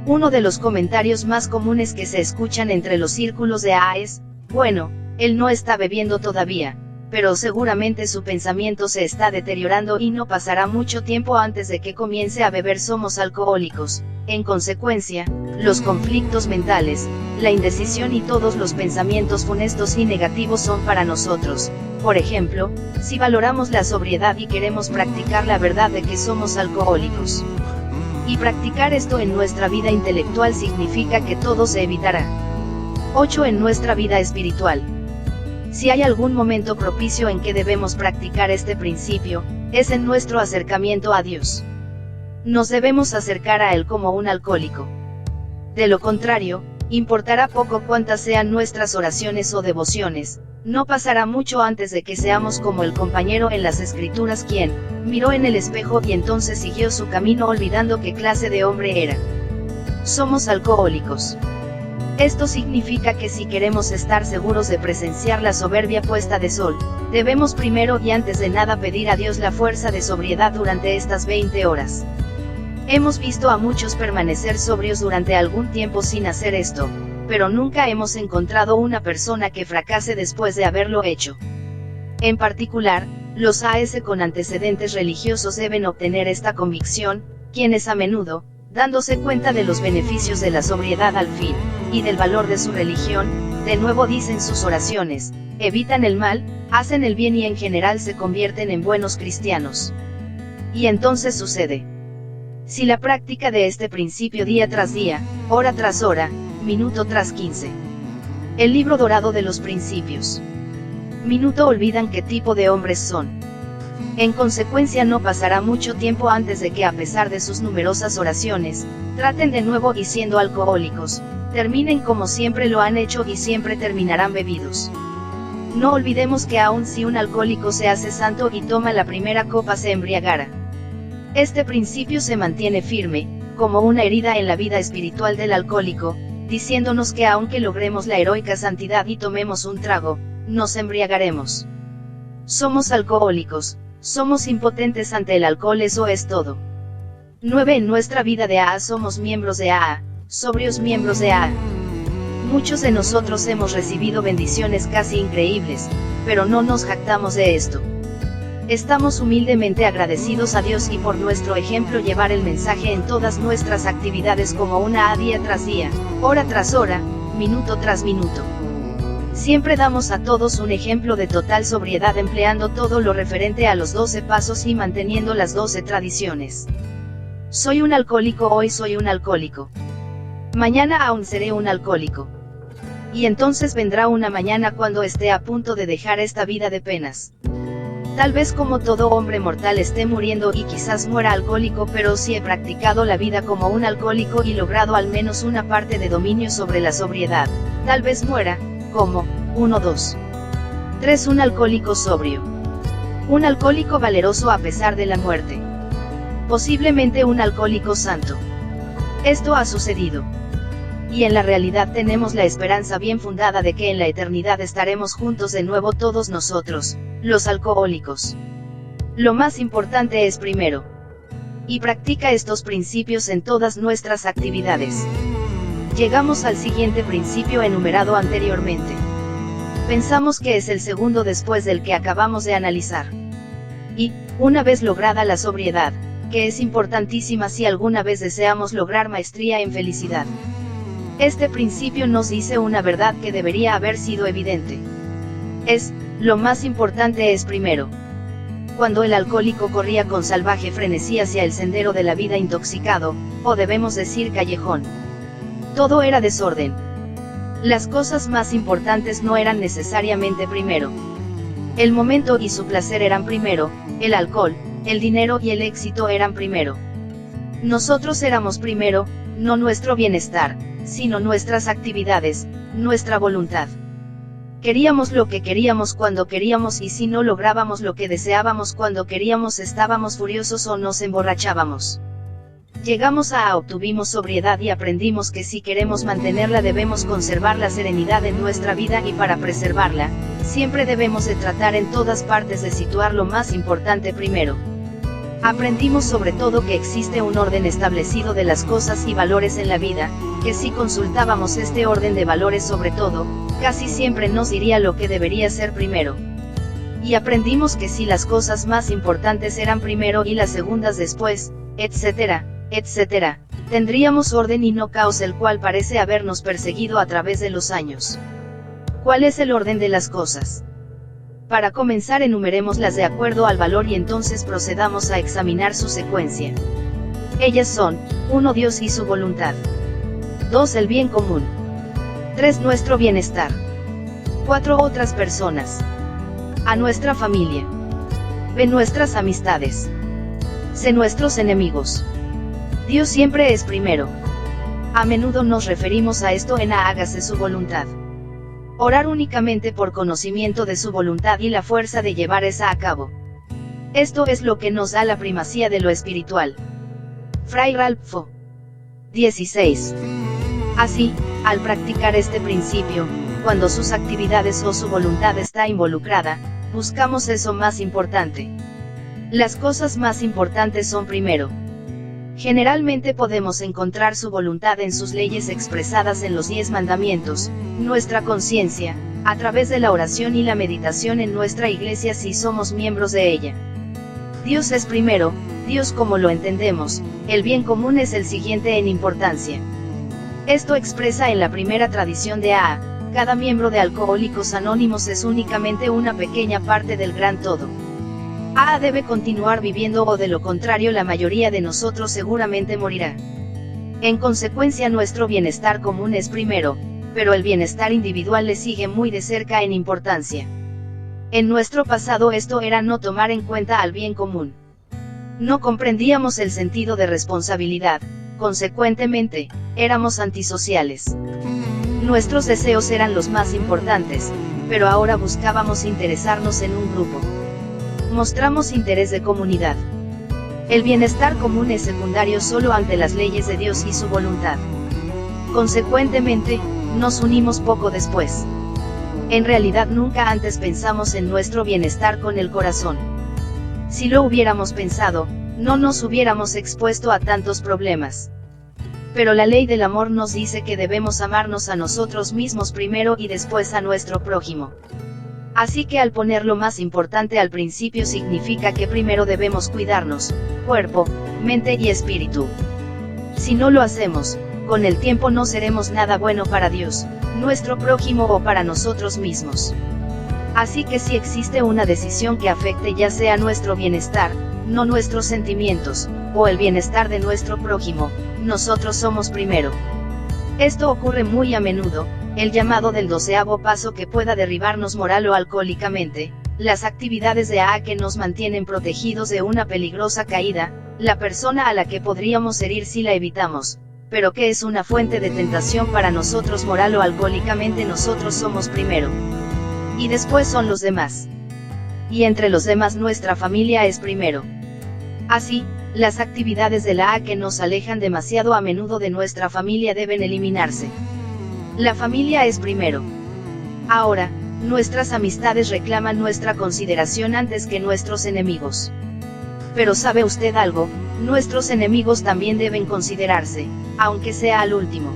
Uno de los comentarios más comunes que se escuchan entre los círculos de AA es: bueno, él no está bebiendo todavía, pero seguramente su pensamiento se está deteriorando y no pasará mucho tiempo antes de que comience a beber. Somos alcohólicos. En consecuencia, los conflictos mentales, la indecisión y todos los pensamientos funestos y negativos son para nosotros. Por ejemplo, si valoramos la sobriedad y queremos practicar la verdad de que somos alcohólicos. Y practicar esto en nuestra vida intelectual significa que todo se evitará. 8. En nuestra vida espiritual. Si hay algún momento propicio en que debemos practicar este principio, es en nuestro acercamiento a Dios. Nos debemos acercar a Él como un alcohólico. De lo contrario, importará poco cuántas sean nuestras oraciones o devociones, no pasará mucho antes de que seamos como el compañero en las Escrituras quien miró en el espejo y entonces siguió su camino olvidando qué clase de hombre era. Somos alcohólicos. Esto significa que si queremos estar seguros de presenciar la soberbia puesta de sol, debemos primero y antes de nada pedir a Dios la fuerza de sobriedad durante estas 20 horas. Hemos visto a muchos permanecer sobrios durante algún tiempo sin hacer esto, pero nunca hemos encontrado una persona que fracase después de haberlo hecho. En particular, los AS con antecedentes religiosos deben obtener esta convicción, quienes a menudo, dándose cuenta de los beneficios de la sobriedad al fin, y del valor de su religión, de nuevo dicen sus oraciones, evitan el mal, hacen el bien y en general se convierten en buenos cristianos. Y entonces sucede. Si la práctica de este principio día tras día, hora tras hora, minuto tras 15. El libro dorado de los principios. Minuto olvidan qué tipo de hombres son. En consecuencia no pasará mucho tiempo antes de que a pesar de sus numerosas oraciones, traten de nuevo y siendo alcohólicos, terminen como siempre lo han hecho y siempre terminarán bebidos. No olvidemos que aun si un alcohólico se hace santo y toma la primera copa se embriagará. Este principio se mantiene firme, como una herida en la vida espiritual del alcohólico, diciéndonos que aunque logremos la heroica santidad y tomemos un trago, nos embriagaremos. Somos alcohólicos, somos impotentes ante el alcohol, eso es todo. 9. En nuestra vida de AA somos miembros de AA, sobrios miembros de AA. Muchos de nosotros hemos recibido bendiciones casi increíbles, pero no nos jactamos de esto. Estamos humildemente agradecidos a Dios y por nuestro ejemplo llevar el mensaje en todas nuestras actividades como una AA día tras día, hora tras hora, minuto tras minuto. Siempre damos a todos un ejemplo de total sobriedad empleando todo lo referente a los 12 pasos y manteniendo las 12 tradiciones. Soy un alcohólico, hoy soy un alcohólico. Mañana aún seré un alcohólico. Y entonces vendrá una mañana cuando esté a punto de dejar esta vida de penas. Tal vez como todo hombre mortal esté muriendo y quizás muera alcohólico, pero si he practicado la vida como un alcohólico y logrado al menos una parte de dominio sobre la sobriedad, tal vez muera, como, 1, 2, 3 un alcohólico sobrio. Un alcohólico valeroso a pesar de la muerte. Posiblemente un alcohólico santo. Esto ha sucedido. Y en la realidad tenemos la esperanza bien fundada de que en la eternidad estaremos juntos de nuevo todos nosotros, los alcohólicos. Lo más importante es primero. Y practica estos principios en todas nuestras actividades. Llegamos al siguiente principio enumerado anteriormente. Pensamos que es el segundo después del que acabamos de analizar. Y, una vez lograda la sobriedad, que es importantísima si alguna vez deseamos lograr maestría en felicidad. Este principio nos dice una verdad que debería haber sido evidente. Lo más importante es primero. Cuando el alcohólico corría con salvaje frenesí hacia el sendero de la vida intoxicado, o debemos decir callejón. Todo era desorden. Las cosas más importantes no eran necesariamente primero. El momento y su placer eran primero, el alcohol, el dinero y el éxito eran primero. Nosotros éramos primero, no nuestro bienestar, sino nuestras actividades, nuestra voluntad. Queríamos lo que queríamos cuando queríamos y si no lográbamos lo que deseábamos cuando queríamos estábamos furiosos o nos emborrachábamos. Llegamos a obtuvimos sobriedad y aprendimos que si queremos mantenerla debemos conservar la serenidad en nuestra vida y para preservarla, siempre debemos de tratar en todas partes de situar lo más importante primero. Aprendimos sobre todo que existe un orden establecido de las cosas y valores en la vida, que si consultábamos este orden de valores sobre todo, casi siempre nos diría lo que debería ser primero. y aprendimos que si las cosas más importantes eran primero y las segundas después, etcétera, etcétera, tendríamos orden y no caos, el cual parece habernos perseguido a través de los años. ¿Cuál es el orden de las cosas? Para comenzar, enumerémoslas de acuerdo al valor y entonces procedamos a examinar su secuencia. Ellas son: 1. Dios y su voluntad. 2. El bien común. 3. Nuestro bienestar. 4. Otras personas. A. Nuestra familia. B. Nuestras amistades. C. Nuestros enemigos. Dios siempre es primero. A menudo nos referimos a esto en A. Hágase su voluntad. Orar únicamente por conocimiento de su voluntad y la fuerza de llevar esa a cabo. Esto es lo que nos da la primacía de lo espiritual. Fray Ralph 16. Así, al practicar este principio, cuando sus actividades o su voluntad está involucrada, buscamos eso más importante. Las cosas más importantes son primero. Generalmente podemos encontrar su voluntad en sus leyes expresadas en los 10 mandamientos, nuestra conciencia, a través de la oración y la meditación en nuestra iglesia si somos miembros de ella. Dios es primero, Dios como lo entendemos, el bien común es el siguiente en importancia. Esto expresa en la primera tradición de AA, cada miembro de Alcohólicos Anónimos es únicamente una pequeña parte del gran todo. AA debe continuar viviendo o de lo contrario la mayoría de nosotros seguramente morirá. En consecuencia nuestro bienestar común es primero, pero el bienestar individual le sigue muy de cerca en importancia. En nuestro pasado esto era no tomar en cuenta al bien común. No comprendíamos el sentido de responsabilidad, consecuentemente, éramos antisociales. Nuestros deseos eran los más importantes, pero ahora buscábamos interesarnos en un grupo. Mostramos interés de comunidad. El bienestar común es secundario solo ante las leyes de Dios y su voluntad. Consecuentemente, nos unimos poco después. En realidad nunca antes pensamos en nuestro bienestar con el corazón. Si lo hubiéramos pensado, no nos hubiéramos expuesto a tantos problemas. Pero la ley del amor nos dice que debemos amarnos a nosotros mismos primero y después a nuestro prójimo. Así que al poner lo más importante al principio significa que primero debemos cuidarnos, cuerpo, mente y espíritu. Si no lo hacemos, con el tiempo no seremos nada bueno para Dios, nuestro prójimo o para nosotros mismos. Así que si existe una decisión que afecte ya sea nuestro bienestar, no nuestros sentimientos, o el bienestar de nuestro prójimo, nosotros somos primero. Esto ocurre muy a menudo, el llamado del 12º paso que pueda derribarnos moral o alcohólicamente, las actividades de AA que nos mantienen protegidos de una peligrosa caída, la persona a la que podríamos herir si la evitamos, pero que es una fuente de tentación para nosotros moral o alcohólicamente nosotros somos primero. Y después son los demás. Y entre los demás nuestra familia es primero. Así, las actividades de la AA que nos alejan demasiado a menudo de nuestra familia deben eliminarse. La familia es primero. Ahora, nuestras amistades reclaman nuestra consideración antes que nuestros enemigos. Pero ¿sabe usted algo? Nuestros enemigos también deben considerarse, aunque sea al último.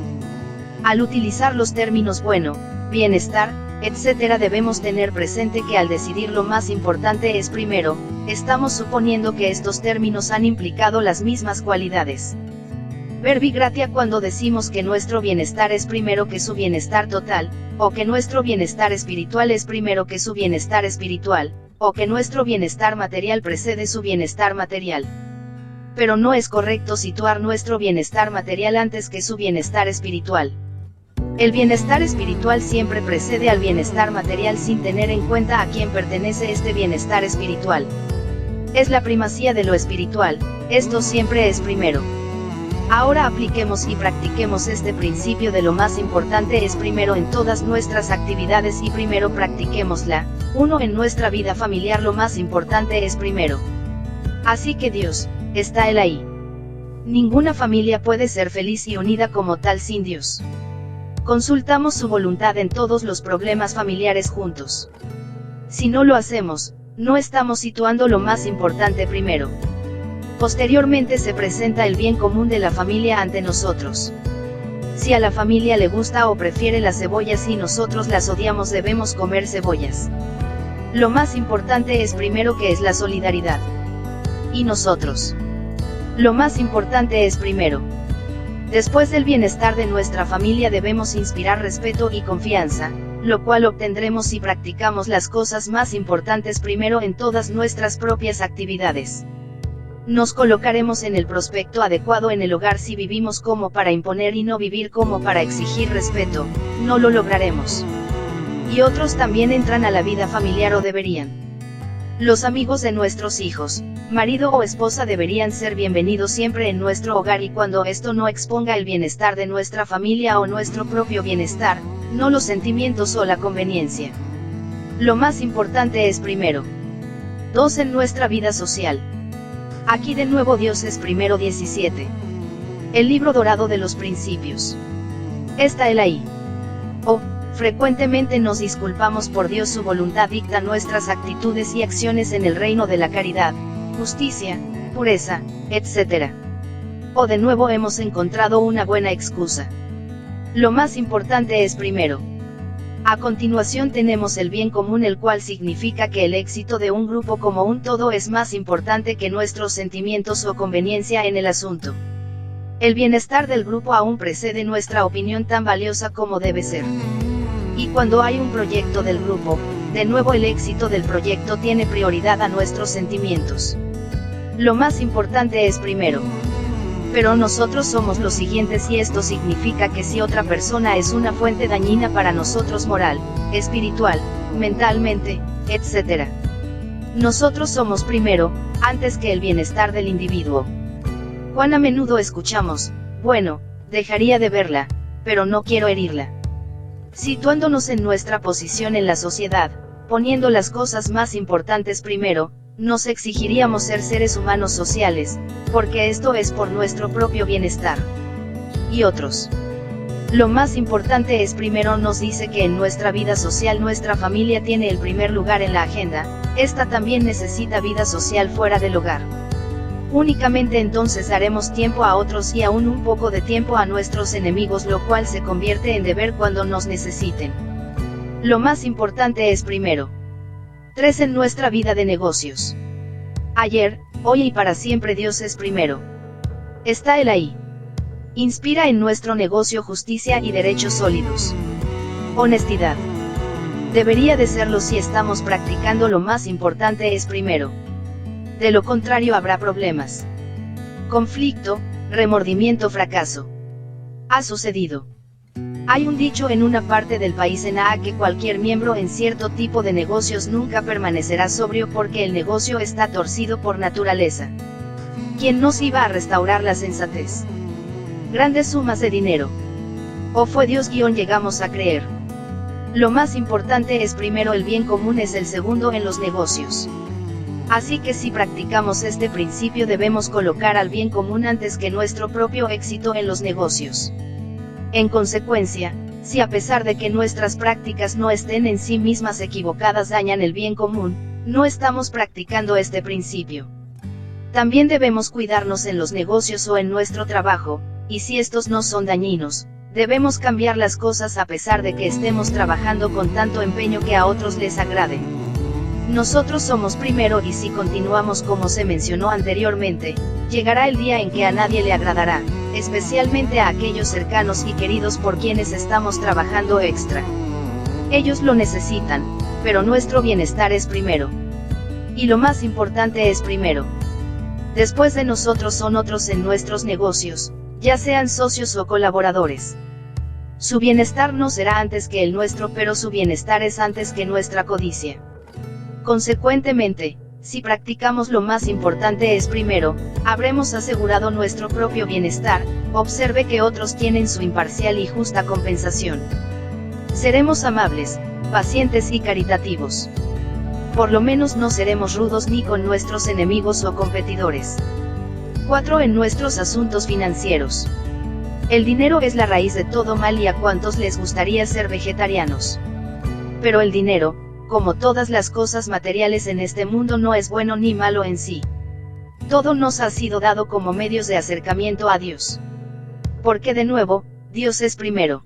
Al utilizar los términos bueno, bienestar, etc. debemos tener presente que al decidir lo más importante es primero, estamos suponiendo que estos términos han implicado las mismas cualidades. Verbi gratia cuando decimos que nuestro bienestar es primero que su bienestar total, o que nuestro bienestar espiritual es primero que su bienestar espiritual, o que nuestro bienestar material precede su bienestar material. Pero no es correcto situar nuestro bienestar material antes que su bienestar espiritual. El bienestar espiritual siempre precede al bienestar material sin tener en cuenta a quién pertenece este bienestar espiritual. Es la primacía de lo espiritual, esto siempre es primero. Ahora apliquemos y practiquemos este principio de lo más importante es primero en todas nuestras actividades y primero practiquémosla. 1. En nuestra vida familiar lo más importante es primero. Así que Dios, está Él ahí. Ninguna familia puede ser feliz y unida como tal sin Dios. Consultamos su voluntad en todos los problemas familiares juntos. Si no lo hacemos, no estamos situando lo más importante primero. Posteriormente se presenta el bien común de la familia ante nosotros. Si a la familia le gusta o prefiere las cebollas y nosotros las odiamos debemos comer cebollas. Lo más importante es primero que es la solidaridad. Y nosotros. Lo más importante es primero. Después del bienestar de nuestra familia debemos inspirar respeto y confianza, lo cual obtendremos si practicamos las cosas más importantes primero en todas nuestras propias actividades. Nos colocaremos en el prospecto adecuado en el hogar si vivimos como para imponer y no vivir como para exigir respeto, no lo lograremos. Y otros también entran a la vida familiar o deberían. Los amigos de nuestros hijos, marido o esposa deberían ser bienvenidos siempre en nuestro hogar y cuando esto no exponga el bienestar de nuestra familia o nuestro propio bienestar, no los sentimientos o la conveniencia. Lo más importante es primero. 2. En nuestra vida social. Aquí de nuevo Dios es primero 17. El libro dorado de los principios. Está él ahí. Frecuentemente nos disculpamos por Dios, su voluntad dicta nuestras actitudes y acciones en el reino de la caridad, justicia, pureza, etc. O de nuevo hemos encontrado una buena excusa. Lo más importante es primero. A continuación tenemos el bien común, el cual significa que el éxito de un grupo como un todo es más importante que nuestros sentimientos o conveniencia en el asunto. El bienestar del grupo aún precede nuestra opinión tan valiosa como debe ser. Y cuando hay un proyecto del grupo, de nuevo el éxito del proyecto tiene prioridad a nuestros sentimientos. Lo más importante es primero. Pero nosotros somos los siguientes y esto significa que si otra persona es una fuente dañina para nosotros moral, espiritual, mentalmente, etc. Nosotros somos primero, antes que el bienestar del individuo. Cuán a menudo escuchamos, bueno, dejaría de verla, pero no quiero herirla. Situándonos en nuestra posición en la sociedad, poniendo las cosas más importantes primero, nos exigiríamos ser seres humanos sociales, porque esto es por nuestro propio bienestar. Y otros. Lo más importante es primero nos dice que en nuestra vida social nuestra familia tiene el primer lugar en la agenda, esta también necesita vida social fuera del hogar. Únicamente entonces daremos tiempo a otros y aún un poco de tiempo a nuestros enemigos, lo cual se convierte en deber cuando nos necesiten. Lo más importante es primero. 3. En nuestra vida de negocios. Ayer, hoy y para siempre Dios es primero. Está Él ahí. Inspira en nuestro negocio justicia y derechos sólidos. Honestidad. Debería de serlo si estamos practicando lo más importante es primero. De lo contrario habrá problemas. Conflicto, remordimiento, fracaso. Ha sucedido. Hay un dicho en una parte del país en A que cualquier miembro en cierto tipo de negocios nunca permanecerá sobrio porque el negocio está torcido por naturaleza. ¿Quién nos iba a restaurar la sensatez? Grandes sumas de dinero. ¿O fue Dios? Llegamos a creer. Lo más importante es primero, el bien común es el segundo en los negocios. Así que si practicamos este principio debemos colocar al bien común antes que nuestro propio éxito en los negocios. En consecuencia, si a pesar de que nuestras prácticas no estén en sí mismas equivocadas dañan el bien común, no estamos practicando este principio. También debemos cuidarnos en los negocios o en nuestro trabajo, y si estos no son dañinos, debemos cambiar las cosas a pesar de que estemos trabajando con tanto empeño que a otros les agrade. Nosotros somos primero y si continuamos como se mencionó anteriormente, llegará el día en que a nadie le agradará, especialmente a aquellos cercanos y queridos por quienes estamos trabajando extra. Ellos lo necesitan, pero nuestro bienestar es primero. Y lo más importante es primero. Después de nosotros son otros en nuestros negocios, ya sean socios o colaboradores. Su bienestar no será antes que el nuestro, pero su bienestar es antes que nuestra codicia. Consecuentemente, si practicamos lo más importante es primero, habremos asegurado nuestro propio bienestar. Observe que otros tienen su imparcial y justa compensación. Seremos amables, pacientes y caritativos. Por lo menos no seremos rudos ni con nuestros enemigos o competidores. 4. En nuestros asuntos financieros. El dinero es la raíz de todo mal y a cuantos les gustaría ser vegetarianos. Pero el dinero, como todas las cosas materiales en este mundo, no es bueno ni malo en sí. Todo nos ha sido dado como medios de acercamiento a Dios. Porque de nuevo, Dios es primero.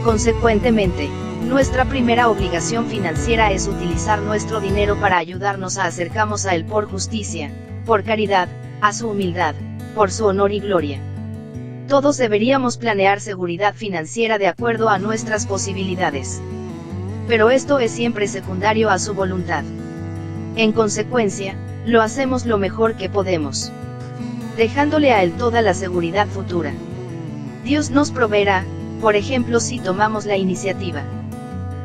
Consecuentemente, Nuestra primera obligación financiera es utilizar nuestro dinero para ayudarnos a acercarnos a Él por justicia, por caridad, a su humildad, por su honor y gloria. Todos deberíamos planear seguridad financiera de acuerdo a nuestras posibilidades. Pero esto es siempre secundario a su voluntad. En consecuencia, lo hacemos lo mejor que podemos, dejándole a Él toda la seguridad futura. Dios nos proveerá, por ejemplo, si tomamos la iniciativa.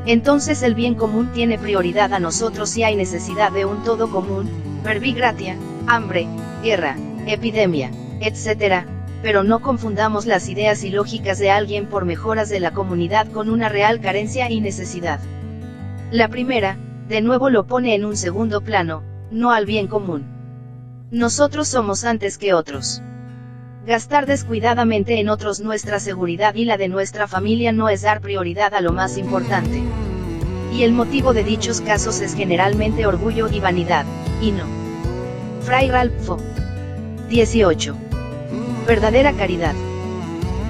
Entonces el bien común tiene prioridad a nosotros si hay necesidad de un todo común, verbi gratia, hambre, guerra, epidemia, etc., pero no confundamos las ideas ilógicas de alguien por mejoras de la comunidad con una real carencia y necesidad. La primera, de nuevo lo pone en un segundo plano, no al bien común. Nosotros somos antes que otros. Gastar descuidadamente en otros nuestra seguridad y la de nuestra familia no es dar prioridad a lo más importante. Y el motivo de dichos casos es generalmente orgullo y vanidad, y no. Fray Ralph 18. Verdadera caridad.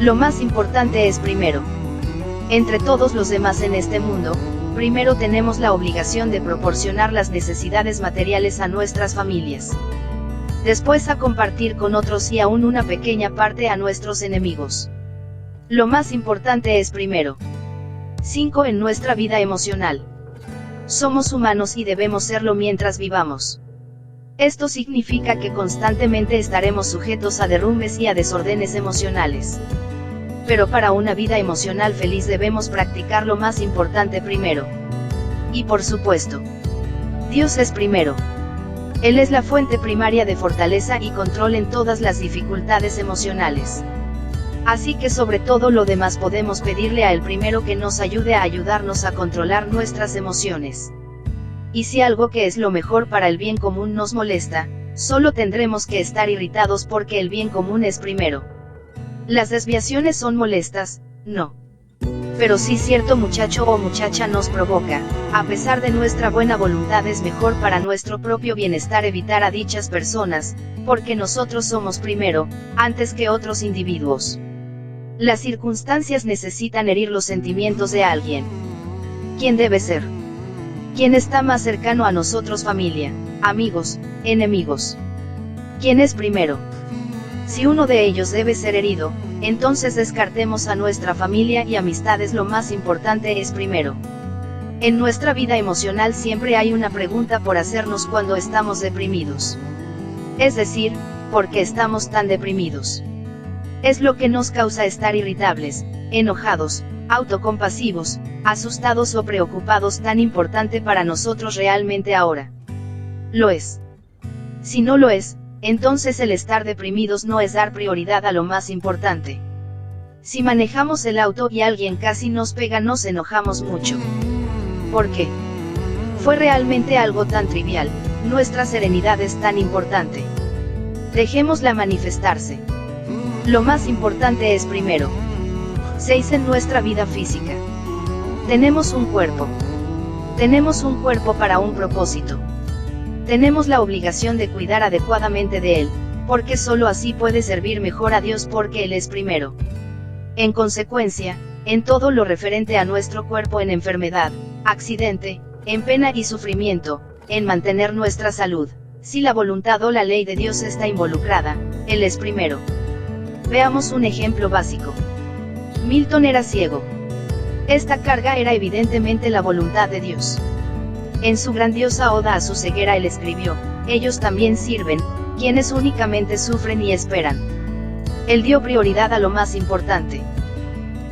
Lo más importante es primero. Entre todos los demás en este mundo, primero tenemos la obligación de proporcionar las necesidades materiales a nuestras familias. Después a compartir con otros y aún una pequeña parte a nuestros enemigos. Lo más importante es primero. 5. En nuestra vida emocional. Somos humanos y debemos serlo mientras vivamos. Esto significa que constantemente estaremos sujetos a derrumbes y a desórdenes emocionales. Pero para una vida emocional feliz debemos practicar lo más importante primero. Y por supuesto, Dios es primero. Él es la fuente primaria de fortaleza y control en todas las dificultades emocionales. Así que sobre todo lo demás podemos pedirle a Él primero que nos ayude a ayudarnos a controlar nuestras emociones. Y si algo que es lo mejor para el bien común nos molesta, solo tendremos que estar irritados porque el bien común es primero. Las desviaciones son molestas, no. Pero si cierto muchacho o muchacha nos provoca, a pesar de nuestra buena voluntad es mejor para nuestro propio bienestar evitar a dichas personas, porque nosotros somos primero, antes que otros individuos. Las circunstancias necesitan herir los sentimientos de alguien. ¿Quién debe ser? ¿Quién está más cercano a nosotros? Familia, amigos, enemigos. ¿Quién es primero? Si uno de ellos debe ser herido, entonces descartemos a nuestra familia y amistades. Lo más importante es primero. En nuestra vida emocional siempre hay una pregunta por hacernos cuando estamos deprimidos. Es decir, ¿por qué estamos tan deprimidos? Es lo que nos causa estar irritables, enojados, autocompasivos, asustados o preocupados tan importante para nosotros realmente ahora. ¿Lo es? Si no lo es, entonces el estar deprimidos no es dar prioridad a lo más importante. Si manejamos el auto y alguien casi nos pega nos enojamos mucho. ¿Por qué? Fue realmente algo tan trivial, nuestra serenidad es tan importante. Dejémosla manifestarse. Lo más importante es primero. 6. En nuestra vida física. Tenemos un cuerpo. Tenemos un cuerpo para un propósito. Tenemos la obligación de cuidar adecuadamente de él, porque solo así puede servir mejor a Dios porque Él es primero. En consecuencia, en todo lo referente a nuestro cuerpo en enfermedad, accidente, en pena y sufrimiento, en mantener nuestra salud, si la voluntad o la ley de Dios está involucrada, Él es primero. Veamos un ejemplo básico. Milton era ciego. Esta carga era evidentemente la voluntad de Dios. En su grandiosa oda a su ceguera él escribió, ellos también sirven, quienes únicamente sufren y esperan. Él dio prioridad a lo más importante.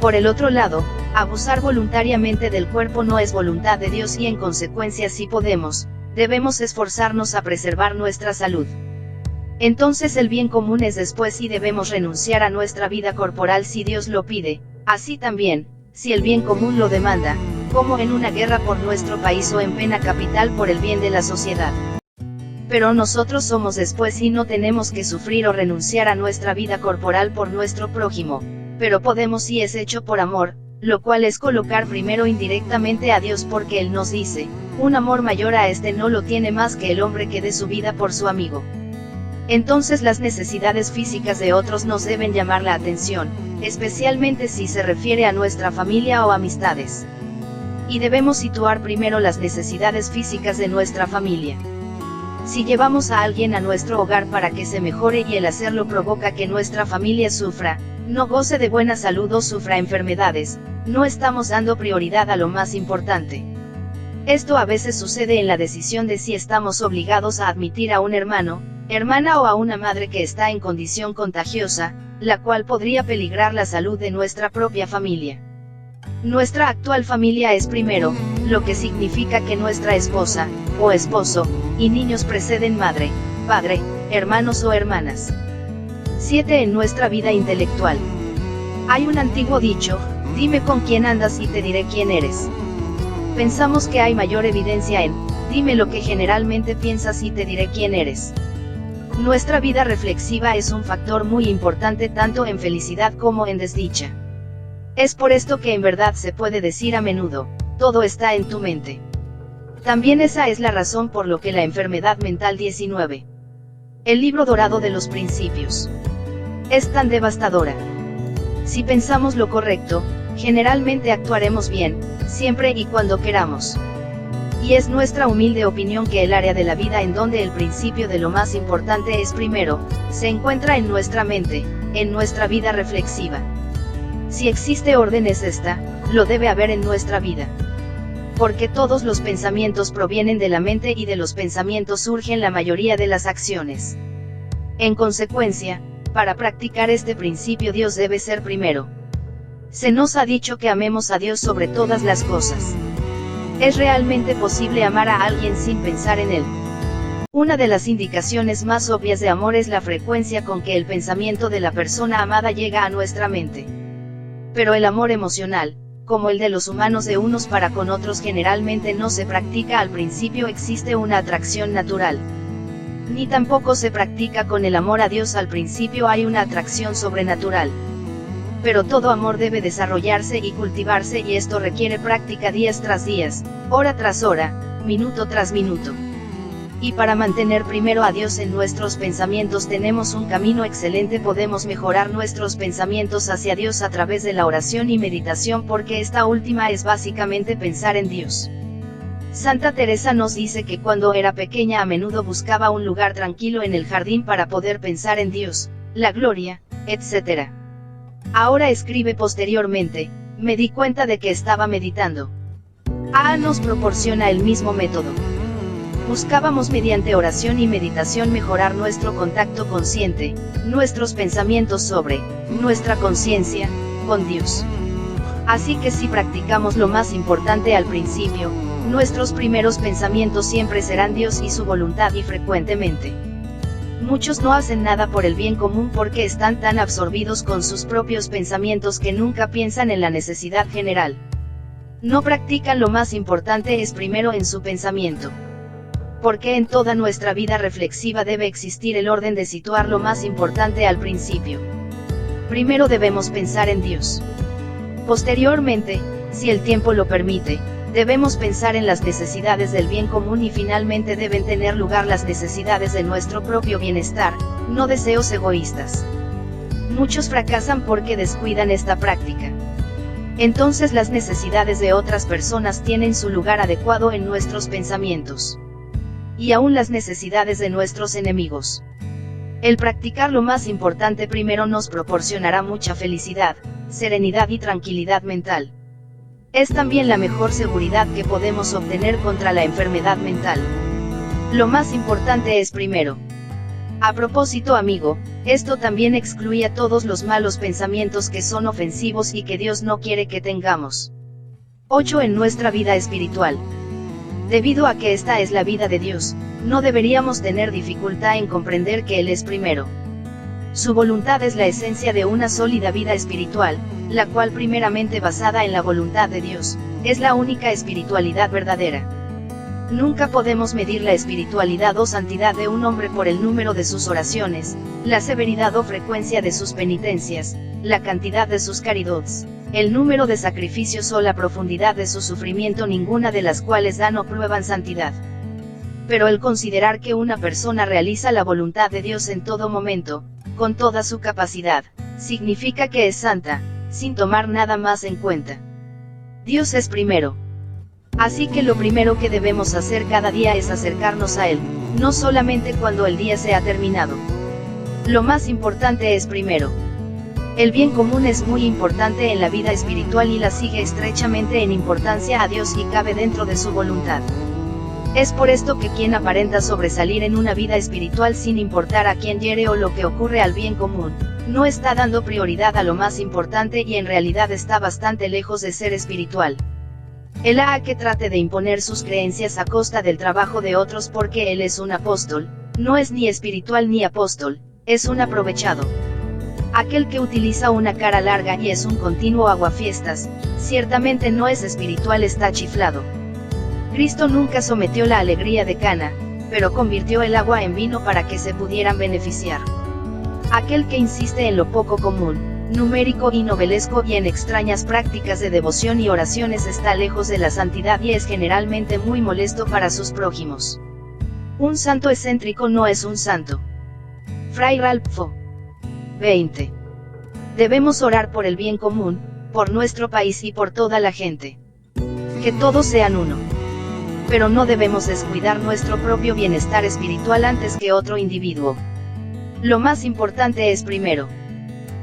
Por el otro lado, abusar voluntariamente del cuerpo no es voluntad de Dios y en consecuencia si podemos, debemos esforzarnos a preservar nuestra salud. Entonces el bien común es después y debemos renunciar a nuestra vida corporal si Dios lo pide, así también, si el bien común lo demanda, como en una guerra por nuestro país o en pena capital por el bien de la sociedad. Pero nosotros somos después y no tenemos que sufrir o renunciar a nuestra vida corporal por nuestro prójimo, pero podemos si es hecho por amor, lo cual es colocar primero indirectamente a Dios porque Él nos dice, un amor mayor a este no lo tiene más que el hombre que dé su vida por su amigo. Entonces las necesidades físicas de otros nos deben llamar la atención, especialmente si se refiere a nuestra familia o amistades. Y debemos situar primero las necesidades físicas de nuestra familia. Si llevamos a alguien a nuestro hogar para que se mejore y el hacerlo provoca que nuestra familia sufra, no goce de buena salud o sufra enfermedades, no estamos dando prioridad a lo más importante. Esto a veces sucede en la decisión de si estamos obligados a admitir a un hermano, hermana o a una madre que está en condición contagiosa, la cual podría peligrar la salud de nuestra propia familia. Nuestra actual familia es primero, lo que significa que nuestra esposa, o esposo, y niños preceden madre, padre, hermanos o hermanas. 7. En nuestra vida intelectual. Hay un antiguo dicho, dime con quién andas y te diré quién eres. Pensamos que hay mayor evidencia en, dime lo que generalmente piensas y te diré quién eres. Nuestra vida reflexiva es un factor muy importante tanto en felicidad como en desdicha. Es por esto que en verdad se puede decir a menudo, todo está en tu mente. También esa es la razón por lo que la enfermedad mental 19. El libro dorado de los principios. Es tan devastadora. Si pensamos lo correcto, generalmente actuaremos bien, siempre y cuando queramos. Y es nuestra humilde opinión que el área de la vida en donde el principio de lo más importante es primero, se encuentra en nuestra mente, en nuestra vida reflexiva. Si existe orden es esta, lo debe haber en nuestra vida. Porque todos los pensamientos provienen de la mente y de los pensamientos surgen la mayoría de las acciones. En consecuencia, para practicar este principio Dios debe ser primero. Se nos ha dicho que amemos a Dios sobre todas las cosas. ¿Es realmente posible amar a alguien sin pensar en él? Una de las indicaciones más obvias de amor es la frecuencia con que el pensamiento de la persona amada llega a nuestra mente. Pero el amor emocional, como el de los humanos de unos para con otros generalmente no se practica al principio existe una atracción natural. Ni tampoco se practica con el amor a Dios al principio hay una atracción sobrenatural. Pero todo amor debe desarrollarse y cultivarse y esto requiere práctica días tras días, hora tras hora, minuto tras minuto. Y para mantener primero a Dios en nuestros pensamientos tenemos un camino excelente, podemos mejorar nuestros pensamientos hacia Dios a través de la oración y meditación porque esta última es básicamente pensar en Dios. Santa Teresa nos dice que cuando era pequeña a menudo buscaba un lugar tranquilo en el jardín para poder pensar en Dios, la gloria, etc. Ahora escribe posteriormente, me di cuenta de que estaba meditando. AA nos proporciona el mismo método. Buscábamos mediante oración y meditación mejorar nuestro contacto consciente, nuestros pensamientos sobre, nuestra conciencia, con Dios. Así que si practicamos lo más importante al principio, nuestros primeros pensamientos siempre serán Dios y su voluntad y frecuentemente. Muchos no hacen nada por el bien común porque están tan absorbidos con sus propios pensamientos que nunca piensan en la necesidad general. No practican lo más importante es primero en su pensamiento. Porque en toda nuestra vida reflexiva debe existir el orden de situar lo más importante al principio. Primero debemos pensar en Dios. Posteriormente, si el tiempo lo permite, debemos pensar en las necesidades del bien común y finalmente deben tener lugar las necesidades de nuestro propio bienestar, no deseos egoístas. Muchos fracasan porque descuidan esta práctica. Entonces las necesidades de otras personas tienen su lugar adecuado en nuestros pensamientos. Y aún las necesidades de nuestros enemigos. El practicar lo más importante primero nos proporcionará mucha felicidad, serenidad y tranquilidad mental. Es también la mejor seguridad que podemos obtener contra la enfermedad mental. Lo más importante es primero. A propósito, amigo, esto también excluye a todos los malos pensamientos que son ofensivos y que Dios no quiere que tengamos. 8. En nuestra vida espiritual. Debido a que esta es la vida de Dios, no deberíamos tener dificultad en comprender que Él es primero. Su voluntad es la esencia de una sólida vida espiritual, la cual primeramente basada en la voluntad de Dios, es la única espiritualidad verdadera. Nunca podemos medir la espiritualidad o santidad de un hombre por el número de sus oraciones, la severidad o frecuencia de sus penitencias, la cantidad de sus caridots, el número de sacrificios o la profundidad de su sufrimiento, ninguna de las cuales dan o prueban santidad. Pero el considerar que una persona realiza la voluntad de Dios en todo momento, con toda su capacidad, significa que es santa, sin tomar nada más en cuenta. Dios es primero. Así que lo primero que debemos hacer cada día es acercarnos a Él, no solamente cuando el día se ha terminado. Lo más importante es primero. El bien común es muy importante en la vida espiritual y la sigue estrechamente en importancia a Dios y cabe dentro de su voluntad. Es por esto que quien aparenta sobresalir en una vida espiritual sin importar a quién hiere o lo que ocurre al bien común, no está dando prioridad a lo más importante y en realidad está bastante lejos de ser espiritual. El que trate de imponer sus creencias a costa del trabajo de otros porque él es un apóstol, no es ni espiritual ni apóstol, es un aprovechado. Aquel que utiliza una cara larga y es un continuo aguafiestas, ciertamente no es espiritual, está chiflado. Cristo nunca sometió la alegría de Cana, pero convirtió el agua en vino para que se pudieran beneficiar. Aquel que insiste en lo poco común, numérico y novelesco y en extrañas prácticas de devoción y oraciones está lejos de la santidad y es generalmente muy molesto para sus prójimos. Un santo excéntrico no es un santo. Fray Ralph 20. Debemos orar por el bien común, por nuestro país y por toda la gente. Que todos sean uno. Pero no debemos descuidar nuestro propio bienestar espiritual antes que otro individuo. Lo más importante es primero.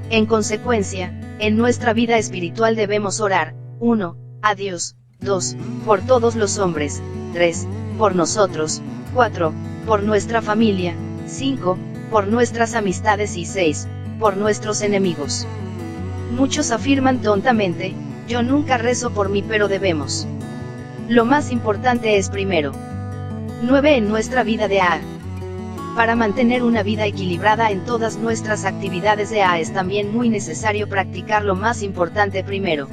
En consecuencia, en nuestra vida espiritual debemos orar, 1. A Dios, 2. Por todos los hombres, 3. Por nosotros, 4. Por nuestra familia, 5. Por nuestras amistades y 6. Por nuestros enemigos. Muchos afirman tontamente, yo nunca rezo por mí, pero debemos. Lo más importante es primero. 9. En nuestra vida de AA. Para mantener una vida equilibrada en todas nuestras actividades de AA es también muy necesario practicar lo más importante primero.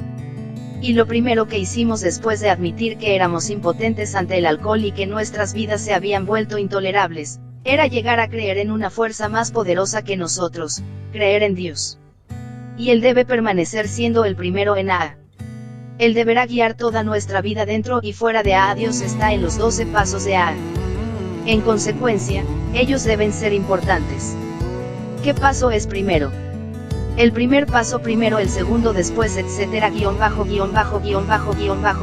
Y lo primero que hicimos después de admitir que éramos impotentes ante el alcohol y que nuestras vidas se habían vuelto intolerables, era llegar a creer en una fuerza más poderosa que nosotros, creer en Dios. Y Él debe permanecer siendo el primero en AA. Él deberá guiar toda nuestra vida dentro y fuera de AA. Dios está en los 12 pasos de AA. En consecuencia, ellos deben ser importantes. ¿Qué paso es primero? El primer paso primero, el segundo después, etcétera,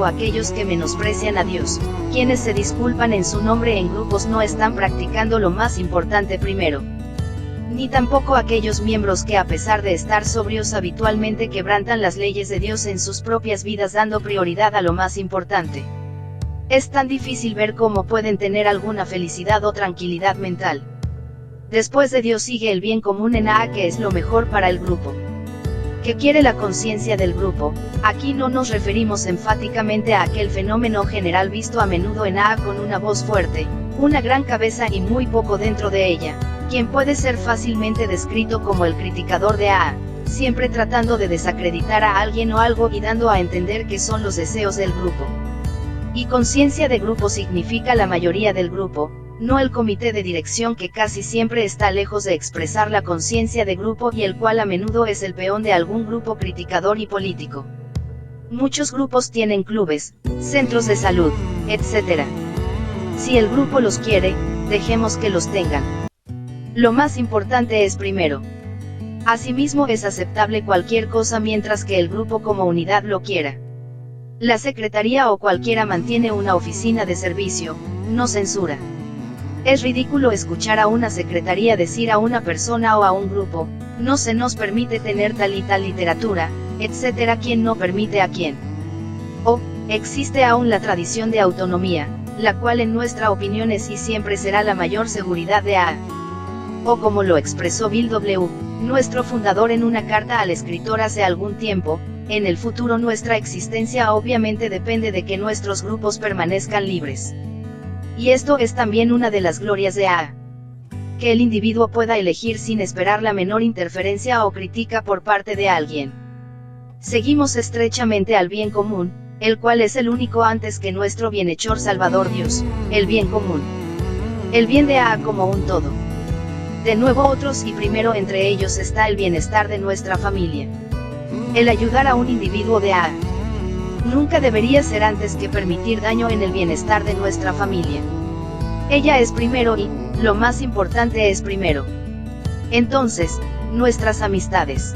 aquellos que menosprecian a Dios, quienes se disculpan en su nombre en grupos no están practicando lo más importante primero. Ni tampoco aquellos miembros que a pesar de estar sobrios habitualmente quebrantan las leyes de Dios en sus propias vidas dando prioridad a lo más importante. Es tan difícil ver cómo pueden tener alguna felicidad o tranquilidad mental. Después de Dios sigue el bien común en AA, que es lo mejor para el grupo. ¿Qué quiere la conciencia del grupo? Aquí no nos referimos enfáticamente a aquel fenómeno general visto a menudo en AA con una voz fuerte, una gran cabeza y muy poco dentro de ella, quien puede ser fácilmente descrito como el criticador de AA, siempre tratando de desacreditar a alguien o algo y dando a entender que son los deseos del grupo. Y conciencia de grupo significa la mayoría del grupo, no el comité de dirección, que casi siempre está lejos de expresar la conciencia de grupo y el cual a menudo es el peón de algún grupo criticador y político. Muchos grupos tienen clubes, centros de salud, etc. Si el grupo los quiere, dejemos que los tengan. Lo más importante es primero. Asimismo es aceptable cualquier cosa mientras que el grupo como unidad lo quiera. La secretaría o cualquiera mantiene una oficina de servicio, no censura. Es ridículo escuchar a una secretaría decir a una persona o a un grupo, no se nos permite tener tal y tal literatura, etc. ¿Quién no permite a quién? O, existe aún la tradición de autonomía, la cual en nuestra opinión es y siempre será la mayor seguridad de AA. O como lo expresó Bill W., nuestro fundador en una carta al escritor hace algún tiempo, en el futuro nuestra existencia obviamente depende de que nuestros grupos permanezcan libres. Y esto es también una de las glorias de AA. Que el individuo pueda elegir sin esperar la menor interferencia o crítica por parte de alguien. Seguimos estrechamente al bien común, el cual es el único antes que nuestro bienhechor Salvador Dios, el bien común. El bien de AA como un todo. De nuevo otros y primero entre ellos está el bienestar de nuestra familia. El ayudar a un individuo de AA. Nunca debería ser antes que permitir daño en el bienestar de nuestra familia. Ella es primero y, lo más importante es primero. Entonces, nuestras amistades.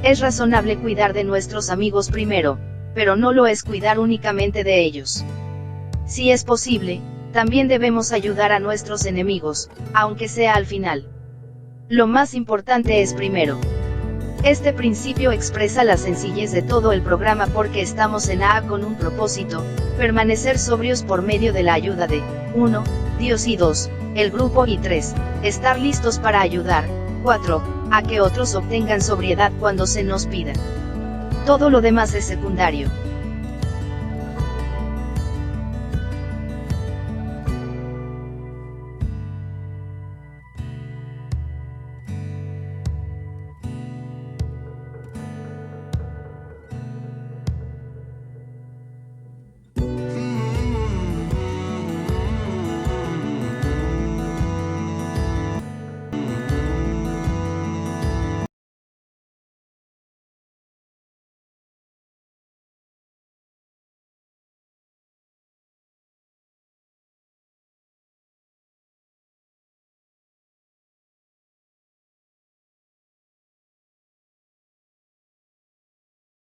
Es razonable cuidar de nuestros amigos primero, pero no lo es cuidar únicamente de ellos. Si es posible, también debemos ayudar a nuestros enemigos, aunque sea al final. Lo más importante es primero. Este principio expresa la sencillez de todo el programa porque estamos en AA con un propósito, permanecer sobrios por medio de la ayuda de 1. Dios y 2. El grupo y 3. Estar listos para ayudar, 4. A que otros obtengan sobriedad cuando se nos pida. Todo lo demás es secundario.